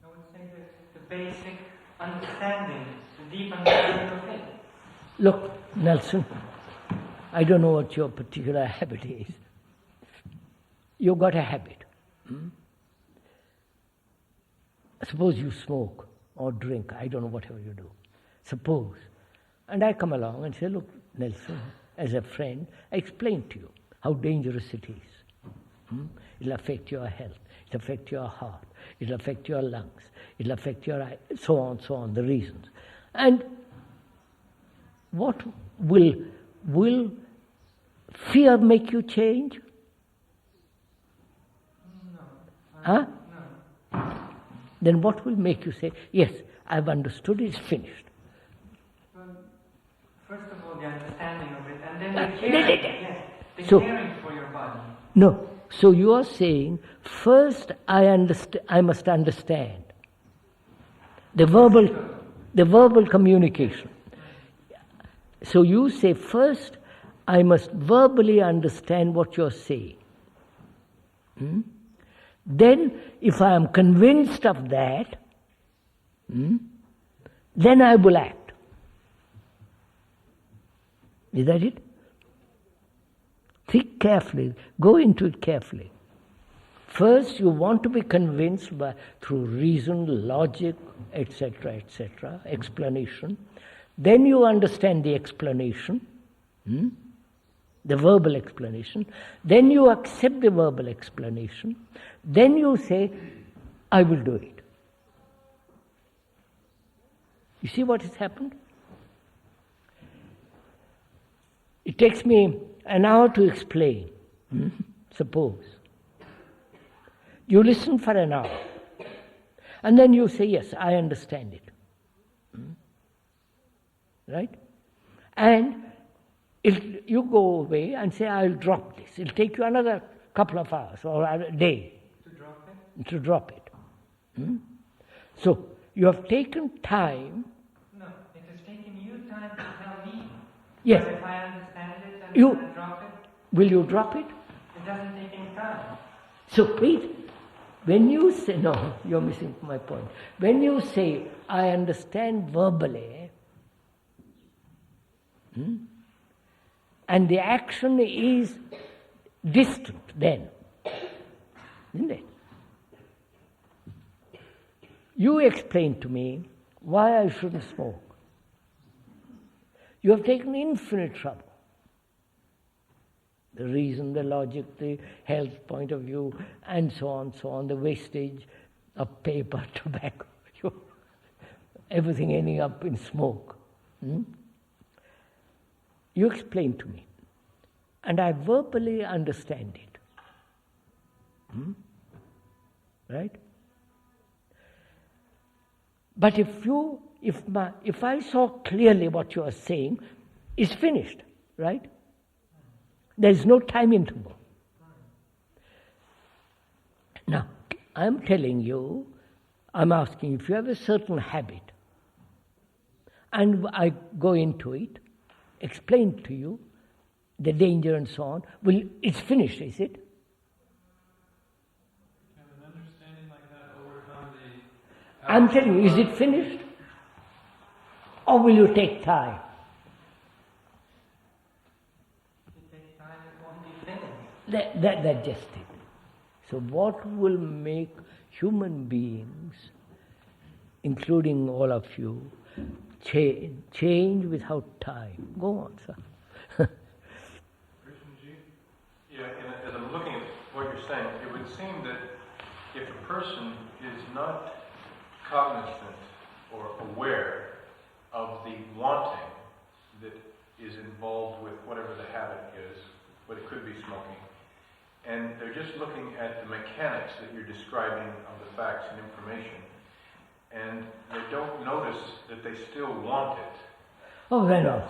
I would say the basic understanding, the deep understanding of it.
Look, Nelson, I don't know what your particular habit is. You've got a habit. Suppose you smoke or drink, I don't know, whatever you do. Suppose. And I come along and say, look, Nelson, as a friend, I explain to you how dangerous it is. It'll affect your health, it'll affect your heart, it'll affect your lungs, it'll affect your eye, so on, the reasons. And what will fear make you change?
No.
Huh?
No.
Then what will make you say, yes, I've understood, it's finished?
Well, first of all, the understanding of it, and then the caring, yes, the caring for your body.
No. So you are saying, first I must understand. The verbal communication. So you say, first I must verbally understand what you're saying. Then, if I am convinced of that, then I will act. Is that it? Think carefully. Go into it carefully. First, you want to be convinced through reason, logic, etc., explanation. Then you understand the explanation, the verbal explanation. Then you accept the verbal explanation. Then you say, I will do it. You see what has happened? It takes me an hour to explain, suppose. You listen for an hour, and then you say, yes, I understand it. Right? And you go away and say, I'll drop this. It'll take you another couple of hours or a day. To drop it. So, you have taken time.
No, it has taken you time to tell me.
Yes.
But if I understand it and I drop it.
Will you drop it?
It doesn't take any time.
So, wait. When you say, no, you're missing my point. When you say, I understand verbally, and the action is distant then, isn't it? You explain to me why I shouldn't smoke. You have taken infinite trouble. The reason, the logic, the health point of view, and so on, the wastage of paper, tobacco, everything ending up in smoke. You explain to me, and I verbally understand it. Right? But if I saw clearly what you are saying, it's finished, right? There is no time interval. Now, I'm telling you, I'm asking if you have a certain habit, and I go into it, explain to you the danger and so on, well, it's finished, is it?
Can an understanding like that overcome the...
I'm telling you, is it finished? Or will you take time? That's just it. So what will make human beings, including all of you, change without time? Go on, sir.
you're saying, it would seem that if a person is not cognizant or aware of the wanting that is involved with whatever the habit is, but it could be smoking, and they're just looking at the mechanics that you're describing of the facts and information, and they don't notice that they still want it.
Oh, well, no.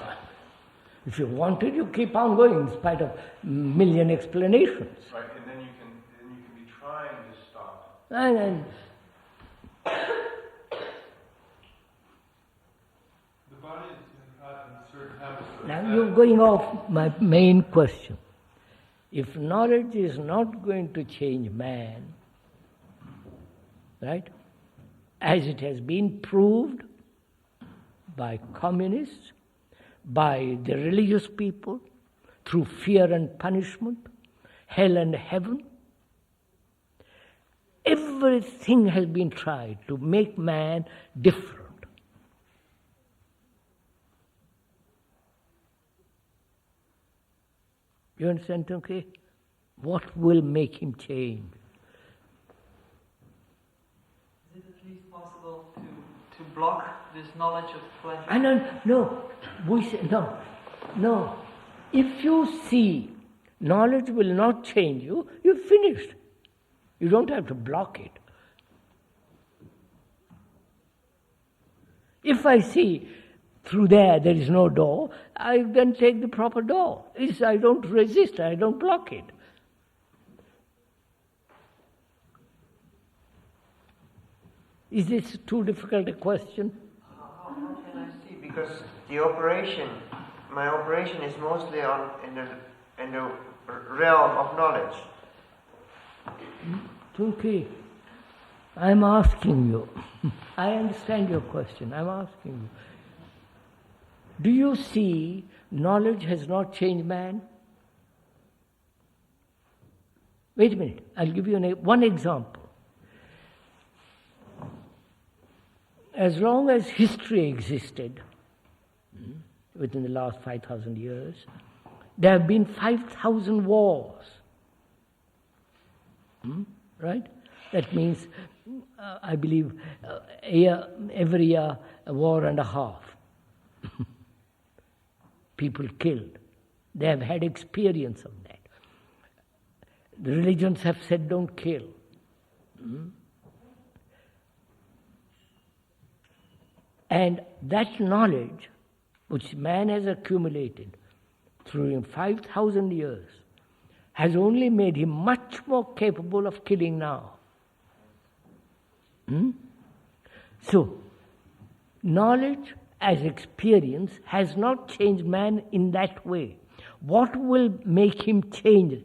If you want it, you keep on going in spite of million explanations.
Right, and then you can be trying to stop.
And
The body is caught in certain habits.
now you're going off my main question. If knowledge is not going to change man, right, as it has been proved by communists, by the religious people, through fear and punishment, hell and heaven, everything has been tried to make man different. You understand, okay? What will make him change?
Is it at least possible to block this knowledge of pleasure?
No. If you see knowledge will not change you, you're finished. You don't have to block it. If I see through there is no door, I then take the proper door. I don't resist, I don't block it. Is this too difficult a question?
How can I see? Because my operation is mostly in the realm of knowledge.
Okay. I'm asking you. I understand your question. I'm asking you. Do you see knowledge has not changed man? Wait a minute. I'll give you one example. As long as history existed, within the last 5,000 years, there have been 5,000 wars. Right? That means, I believe, every year a war and a half. People killed. They have had experience of that. The religions have said don't kill. And that knowledge which man has accumulated through 5,000 years has only made him much more capable of killing now. So, knowledge as experience has not changed man in that way. What will make him change?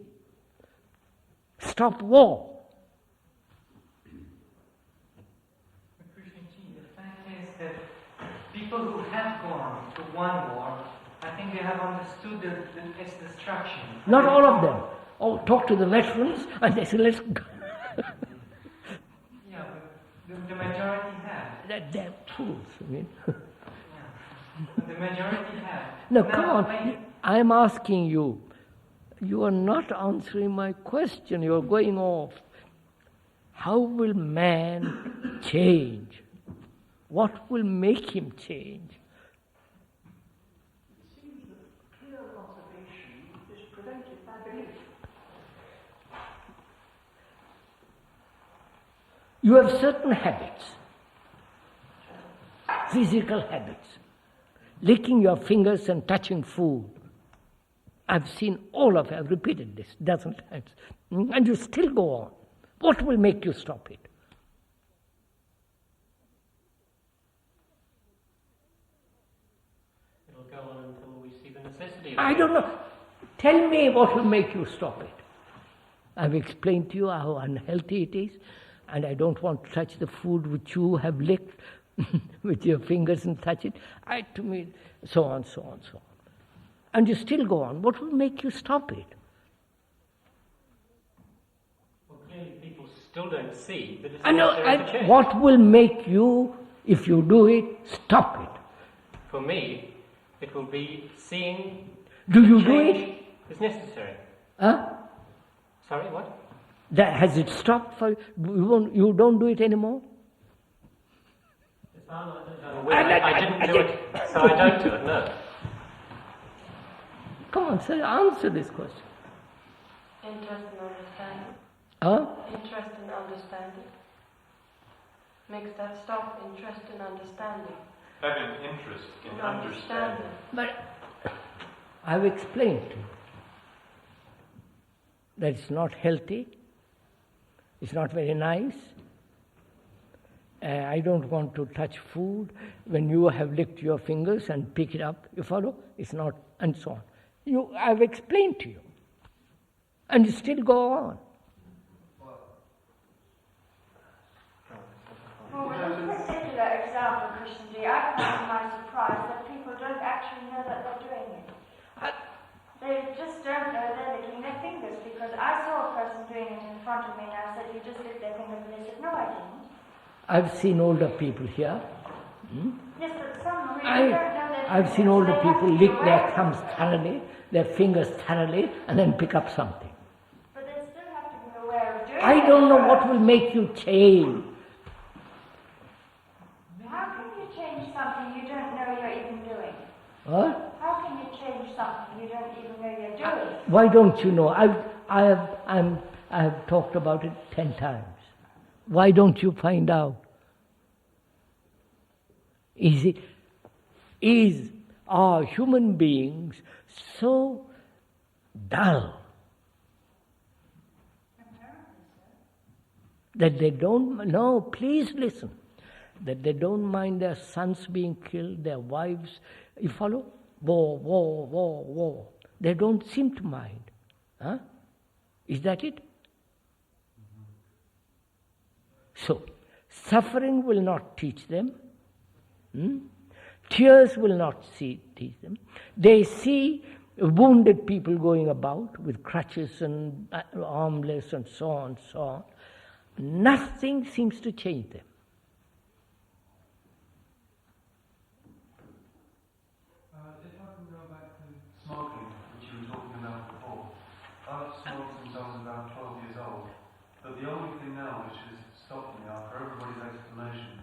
Stop war.
The fact is that people who have gone to one war, I think they have understood its destruction.
Not all of them. Oh, talk to the veterans and they say, let's go.
Yeah, but the majority have.
They're fools, I mean.
The majority have.
No, come on. I'm asking you. You are not answering my question. You're going off. How will man change? What will make him change?
It seems that clear observation is prevented by belief.
You have certain habits, physical habits, licking your fingers and touching food. I've seen all of you, I've repeated this dozen times, and you still go on. What will make you stop it?
It'll go on until we see the necessity of it.
I don't know. Tell me what will make you stop it. I've explained to you how unhealthy it is, and I don't want to touch the food which you have licked with your fingers and touch it. To me, so on. And you still go on. What will make you stop it?
Well, clearly people still don't see that it's
I know.
necessary to change.
What will make you, if you do it, stop it?
For me, it will be seeing
Do you do
change
it?
is necessary.
Huh?
Sorry, what?
Has it stopped for you? You don't do it anymore?
I didn't do it, so I don't do it, no.
Come on, sir, answer this question.
Interest in understanding.
Huh?
Interest in understanding. Makes that stop. Interest in understanding.
Having interest in understanding.
But I've explained to you that it's not healthy, it's not very nice. I don't want to touch food when you have licked your fingers and pick it up. You follow? It's not, and so on. I've explained to you. And you still go on.
Well, with this particular example, Krishnamurti, I found to my surprise that people don't actually know that they're doing it. They just don't know they're licking their fingers, because I saw a person doing it in front of me and I said, you just licked their fingers, and they said, no, I didn't.
I've seen older people here.
Yes, but some really don't know their
I've
fingers,
seen older
so they have
people
to be
lick their
aware.
thumbs thoroughly, their fingers thoroughly, and then pick up something.
But they still have to be aware of doing it.
I don't know what will make you change.
How can you change something you don't know you're even doing?
What?
How can you change something you don't even know you're doing?
Why don't you know? I have talked about it 10 times. Why don't you find out? Are human beings so dull that they don't, no, please listen, that they don't mind their sons being killed, their wives, you follow? War, war, war, war. They don't seem to mind. Huh? Is that it? So, suffering will not teach them. Tears will not teach them. They see wounded people going about with crutches and armless and so on, so on. Nothing seems to change them.
If I can go back to smoking, which you were talking about before. I've smoked since I was about 12 years old, but the only thing now which has stopped me after everybody's explanations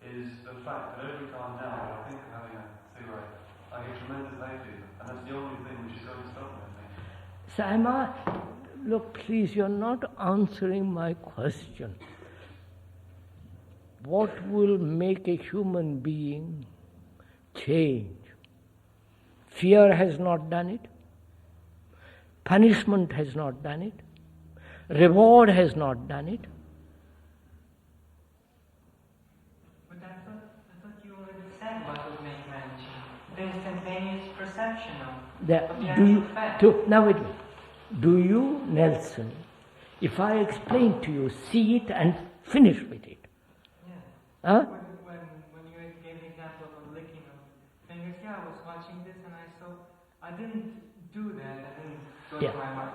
is the fact that every time now that I think of having a cigarette, I get tremendous hay fever, and that's the only thing which is going to stop me, I think.
So look, please, you're not answering my question. What will make a human being change? Fear has not done it. Punishment has not done it. Reward has not done it.
But I thought you already said what would make man change. The instantaneous perception of the actual fact.
Now wait a minute. Do you, Nelson, if I explain to you, see it and finish with it?
Yeah.
Huh?
When you gave the example of licking of fingers, yeah, I was watching this and I didn't do that. I didn't go to my mind.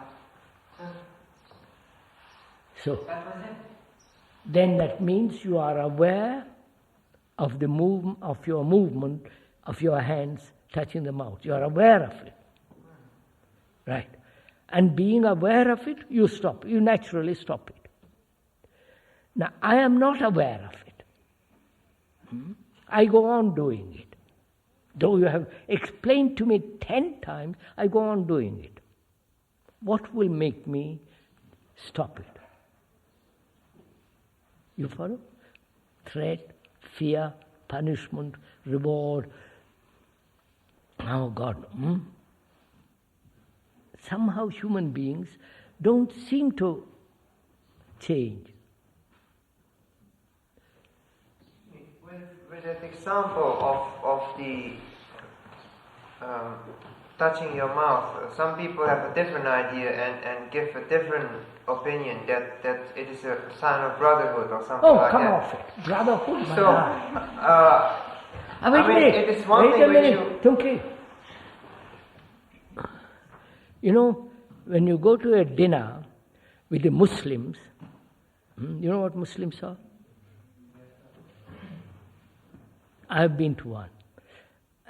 So
that was it.
Then that means you are aware of the movement of your movement of your hands touching the mouth. You are aware of it. Right. And being aware of it, you stop. You naturally stop it. Now, I am not aware of it. I go on doing it. Though you have explained to me 10 times, I go on doing it. What will make me stop it? You follow? Threat, fear, punishment, reward. Oh God. Somehow human beings don't seem to change.
With that example of the touching your mouth, some people have a different idea and give a different opinion that it is a sign of brotherhood or something like that.
Oh, come off it. Brotherhood, my
So,
it
is one thing which you...
Tunki. You know, when you go to a dinner with the Muslims, you know what Muslims are? I have been to one.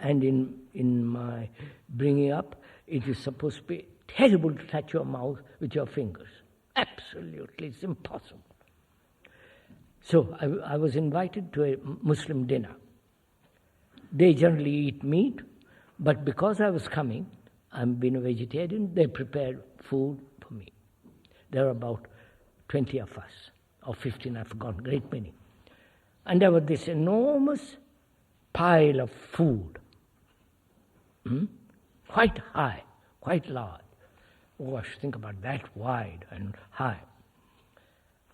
And in my bringing up, it is supposed to be terrible to touch your mouth with your fingers. Absolutely, it's impossible. So I was invited to a Muslim dinner. They generally eat meat, but because I was coming, I've been a vegetarian, they prepared food for me. There were about 20 of us, or 15, I've forgotten, great many. And there was this enormous pile of food, quite high, quite large. Oh, I should think about that, wide and high.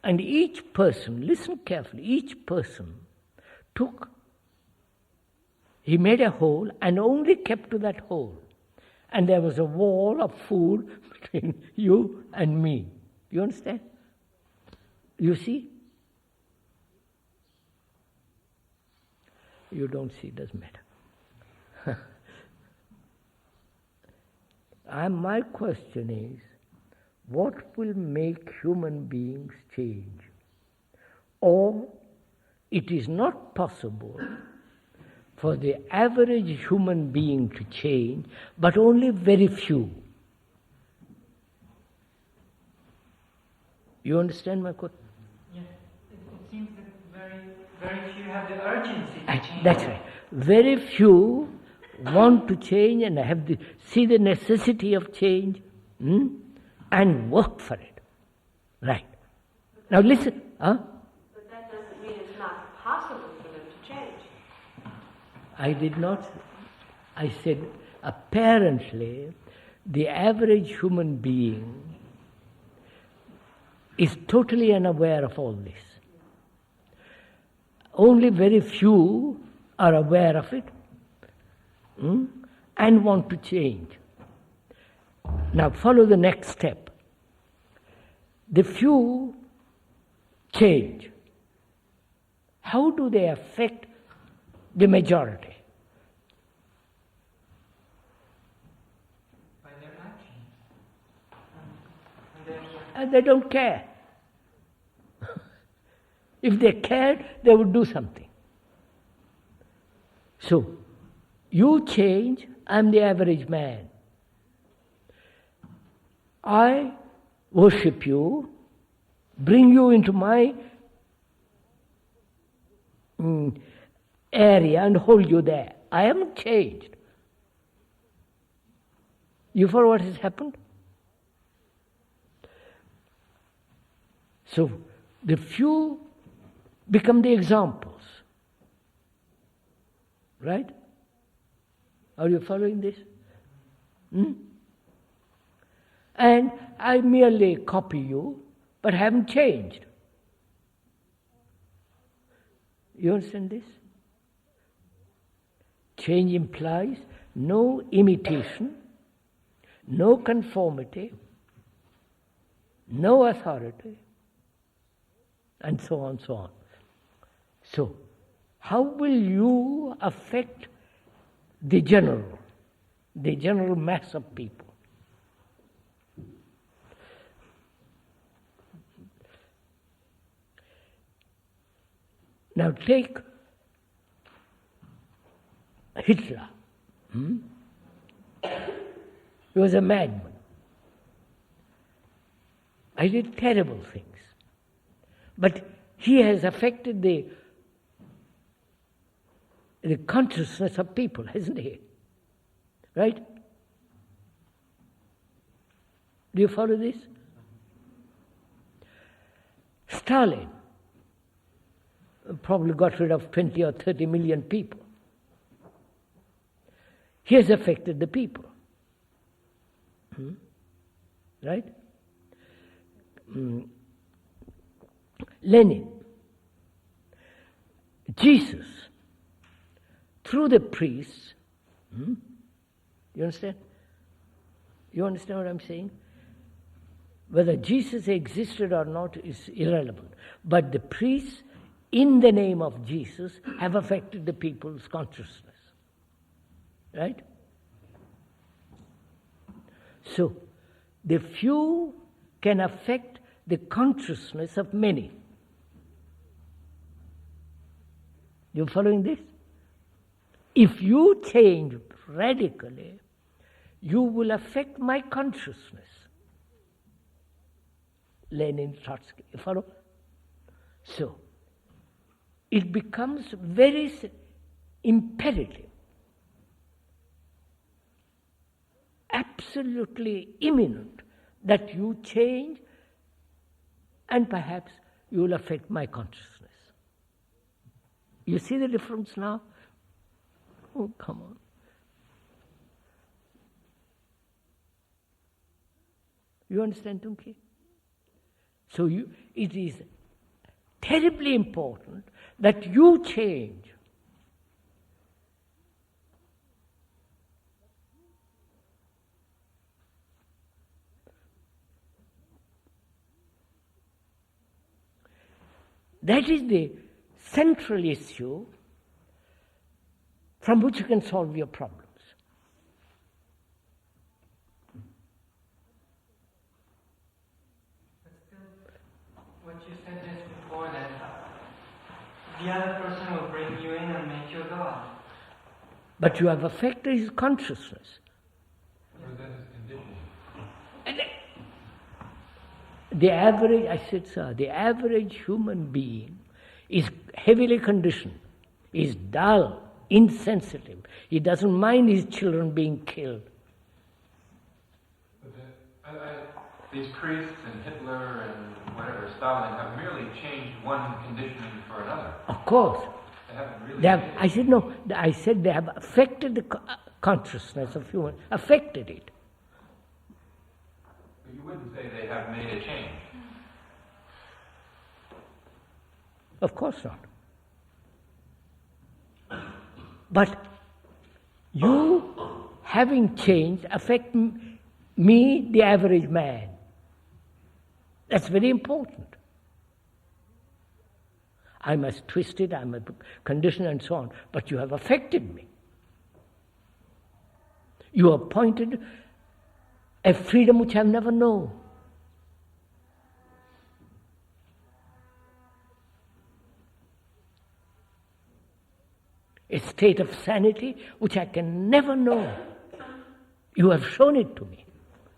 And each person, listen carefully, each person he made a hole and only kept to that hole. And there was a wall of food between you and me. You understand? You see? You don't see, doesn't matter. My question is, what will make human beings change? Or it is not possible for the average human being to change, but only very few. You understand my question?
Yes. It seems that very few have the urgency to change.
That's right. Very few want to change and see the necessity of change and work for it. Right. Now listen.
But that doesn't mean it's not possible for them to change.
I did not. I said, apparently, the average human being is totally unaware of all this. Only very few are aware of it and want to change. Now follow the next step. The few change. How do they affect the majority?
By their actions.
And they don't care. If they cared, they would do something. So, you change, I'm the average man. I worship you, bring you into my area and hold you there. I haven't changed. You follow what has happened? So, the few become the examples. Right? Are you following this? And I merely copy you, but haven't changed. You understand this? Change implies no imitation, no conformity, no authority, and so on, so on. So, how will you affect the general mass of people? Now take Hitler. He was a madman. He did terrible things. But he has affected the consciousness of people, hasn't he? Right? Do you follow this? Stalin probably got rid of 20 or 30 million people. He has affected the people. Right? Lenin, Jesus, through the priests, you understand? You understand what I'm saying? Whether Jesus existed or not is irrelevant. But the priests, in the name of Jesus, have affected the people's consciousness. Right? So, the few can affect the consciousness of many. You following this? If you change radically, you will affect my consciousness. Lenin, Trotsky. You follow? So, it becomes very imperative, absolutely imminent, that you change, and perhaps you will affect my consciousness. You see the difference now? Oh, come on. You understand, Tunki? So it is terribly important that you change. That is the central issue from which you can solve your problems.
What you said just before, that the other person will bring you in and make you God.
But you have affected his consciousness.
Or that is conditioned.
And the average, I said, sir, the average human being is heavily conditioned, is dull, insensitive. He doesn't mind his children being killed.
These priests and Hitler and whatever, Stalin, have merely changed one conditioning for another.
Of course.
They haven't really
I said, no, I said they have affected the consciousness of human, affected it.
But you wouldn't say they have made a change.
Of course not. But you, having changed, affect me, the average man. That's very important. I must twist it, I must condition and so on, but you have affected me. You appointed a freedom which I've never known. A state of sanity which I can never know. You have shown it to me.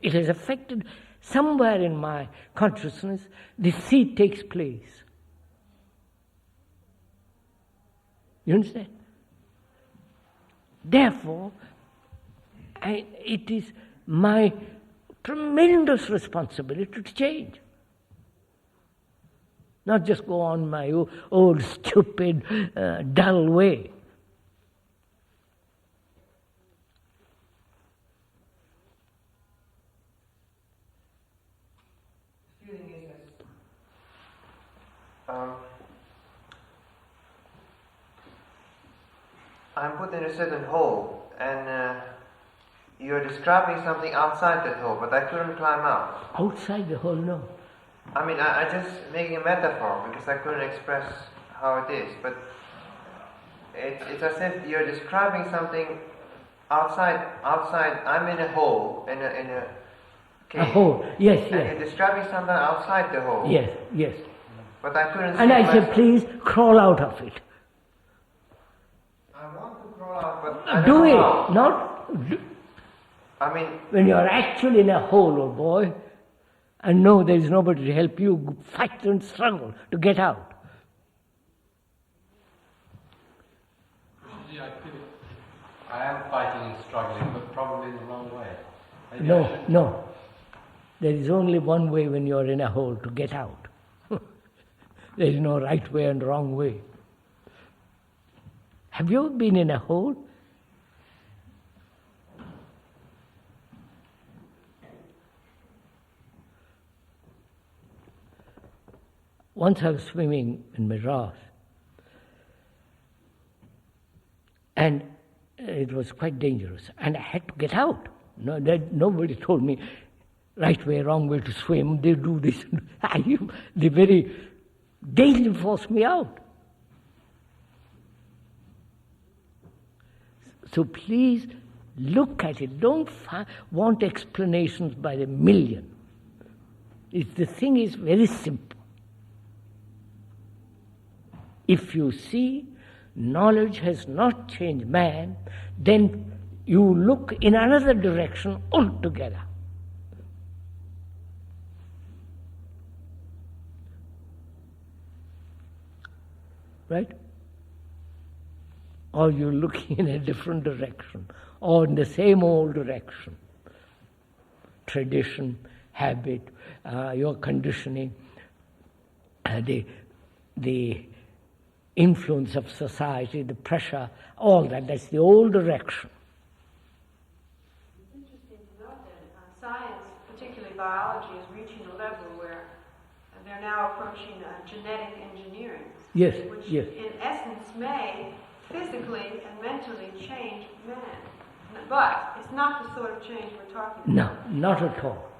It has affected somewhere in my consciousness, the seed takes place. You understand? Therefore, it is my tremendous responsibility to change. Not just go on my old stupid, dull way.
I'm put in a certain hole, and you're describing something outside that hole, but I couldn't climb out.
Outside the hole, no.
I mean, I just making a metaphor because I couldn't express how it is, but it's as if you're describing something outside. I'm in a hole, in a cave.
A hole, yes, yes.
And you're describing something outside the hole.
Yes, yes.
But I couldn't.
And I said, please crawl out of it.
I want to crawl out, but I
Do
don't
it,
know.
not.
I mean,
when you are actually in a hole, old boy, and know there is nobody to help you, fight and struggle to get out.
I am fighting and struggling, but probably in the wrong way. Maybe
No. There is only one way when you are in a hole, to get out. There is no right way and wrong way. Have you ever been in a hole? Once I was swimming in Madras, and it was quite dangerous, and I had to get out. Nobody told me right way, wrong way to swim. They do this. They very daily forced me out. So please look at it. Don't want explanations by the million. The thing is very simple. If you see knowledge has not changed man, then you look in another direction altogether. right? Or you're looking in a different direction, or in the same old direction. Tradition, habit, your conditioning, the influence of society, the pressure, all that, that's the old direction.
It's interesting to note that science, particularly biology, is reaching a level where they're now approaching genetic engineering.
Yes,
which
yes.
in essence may physically and mentally change man. But it's not the sort of change we're talking about.
No, not at all.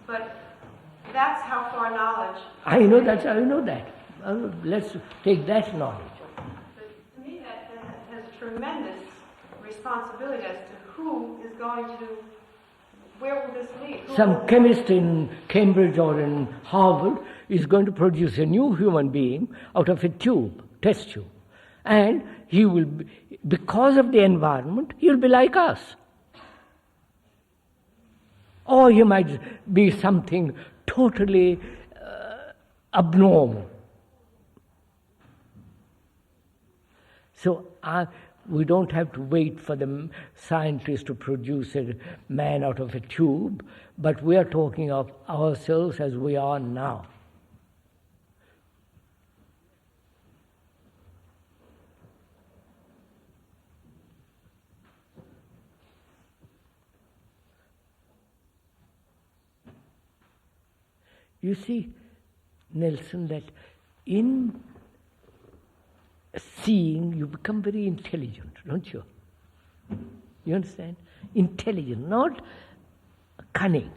But that's how far knowledge...
I know that. Let's take that knowledge.
But to me, that has a tremendous responsibility as to who is going to... Where will this lead?
Some chemist in Cambridge or in Harvard is going to produce a new human being out of a tube, test tube. And he will, because of the environment, he'll be like us. Or he might be something totally abnormal. So we don't have to wait for the scientists to produce a man out of a tube, but we are talking of ourselves as we are now. You see, Nelson, that in seeing you become very intelligent, don't you? You understand? Intelligent, not cunning,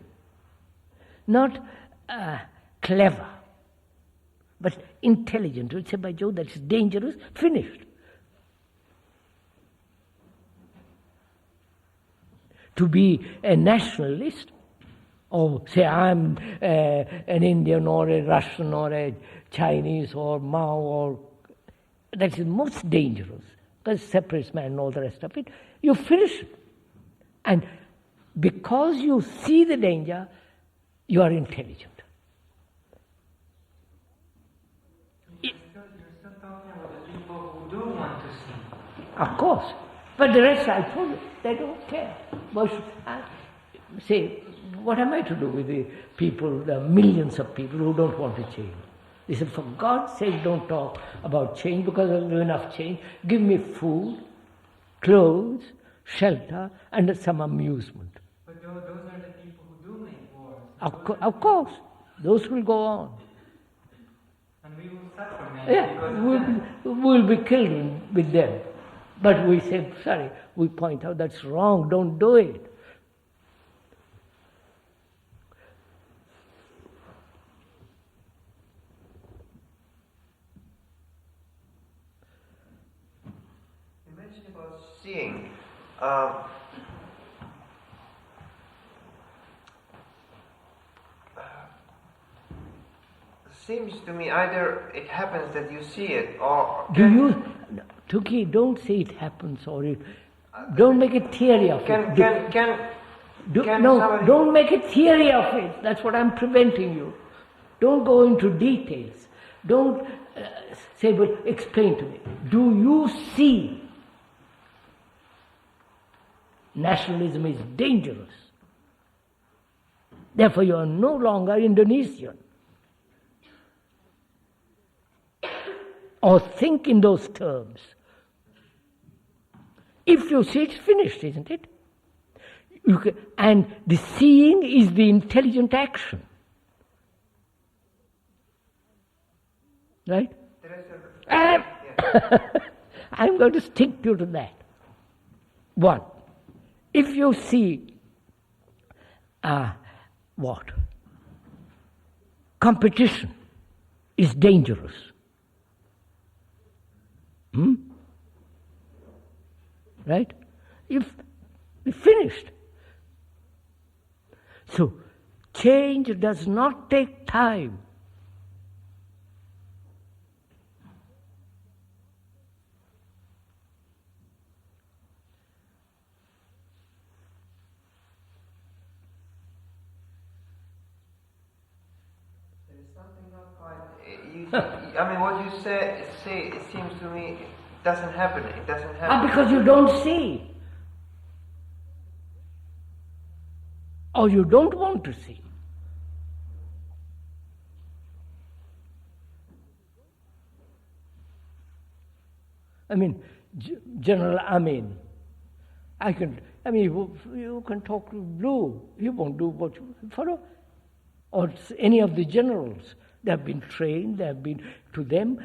not clever, but intelligent. You say, by Jove, that's dangerous, finished. To be a nationalist, or say I'm an Indian or a Russian or a Chinese or Mao, or that is most dangerous, because it separates man and all the rest of it. You finish it. And because you see the danger, you are intelligent.
You're still talking about the people who do want to see.
Of course. But the rest, I told you, they don't care. Why should I say, what am I to do with the people, the millions of people who don't want to change? They said, for God's sake, don't talk about change, because there's enough change. Give me food, clothes, shelter, and some amusement.
But those are the people who do make wars.
Of course, those will go on.
And we will suffer, man, because
we'll be killed with them. But we say, sorry, we point out that's wrong, don't do it.
You mentioned about seeing. Seems to me either it happens that you see it, or...
Tuki, don't say it happens, or it... Don't make a theory of it. Don't make a theory of it. That's what I'm preventing you. Don't go into details. Don't say, but explain to me. Do you see? Nationalism is dangerous. Therefore, you are no longer Indonesian. Or think in those terms. If you see, it's finished, isn't it? And the seeing is the intelligent action. Right? I'm going to stick to that. One, if you see what? Competition is dangerous. Right? If we finished. So, change does not take time.
There is something not quite... I mean, what you say, it seems to me, it doesn't happen. It doesn't happen.
Because you don't see. Or you don't want to see. I mean, General Amin, you can talk to Blue, he won't do what you follow. Or any of the generals, they have been trained, they have been, to them,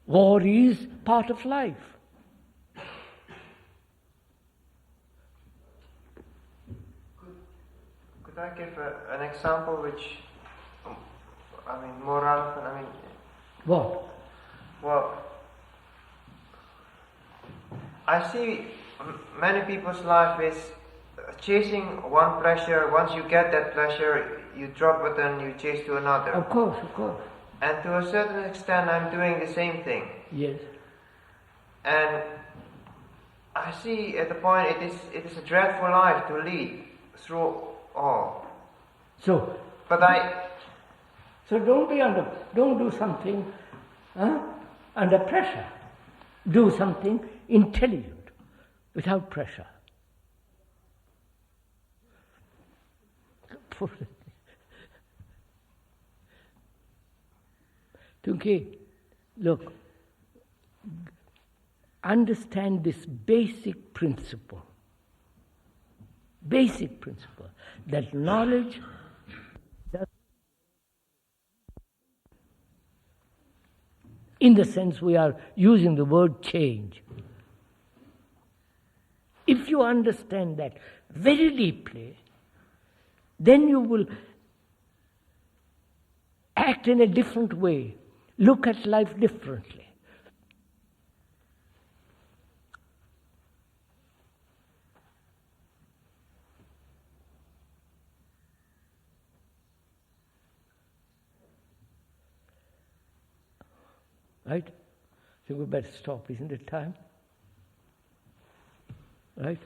war is part of life.
Could I give an example which, more relevant?
What?
Well, I see many people's life is chasing one pleasure. Once you get that pleasure, you drop it and you chase to another.
Of course, of course.
And to a certain extent, I'm doing the same thing.
Yes.
And I see at the point it is a dreadful life to lead through all.
So don't do something under pressure. Do something intelligent, without pressure. Tunki, look, understand this basic principle, that knowledge does, in the sense we are using the word change. If you understand that very deeply, then you will act in a different way, look at life differently. Right? So we better stop, isn't it time? Right?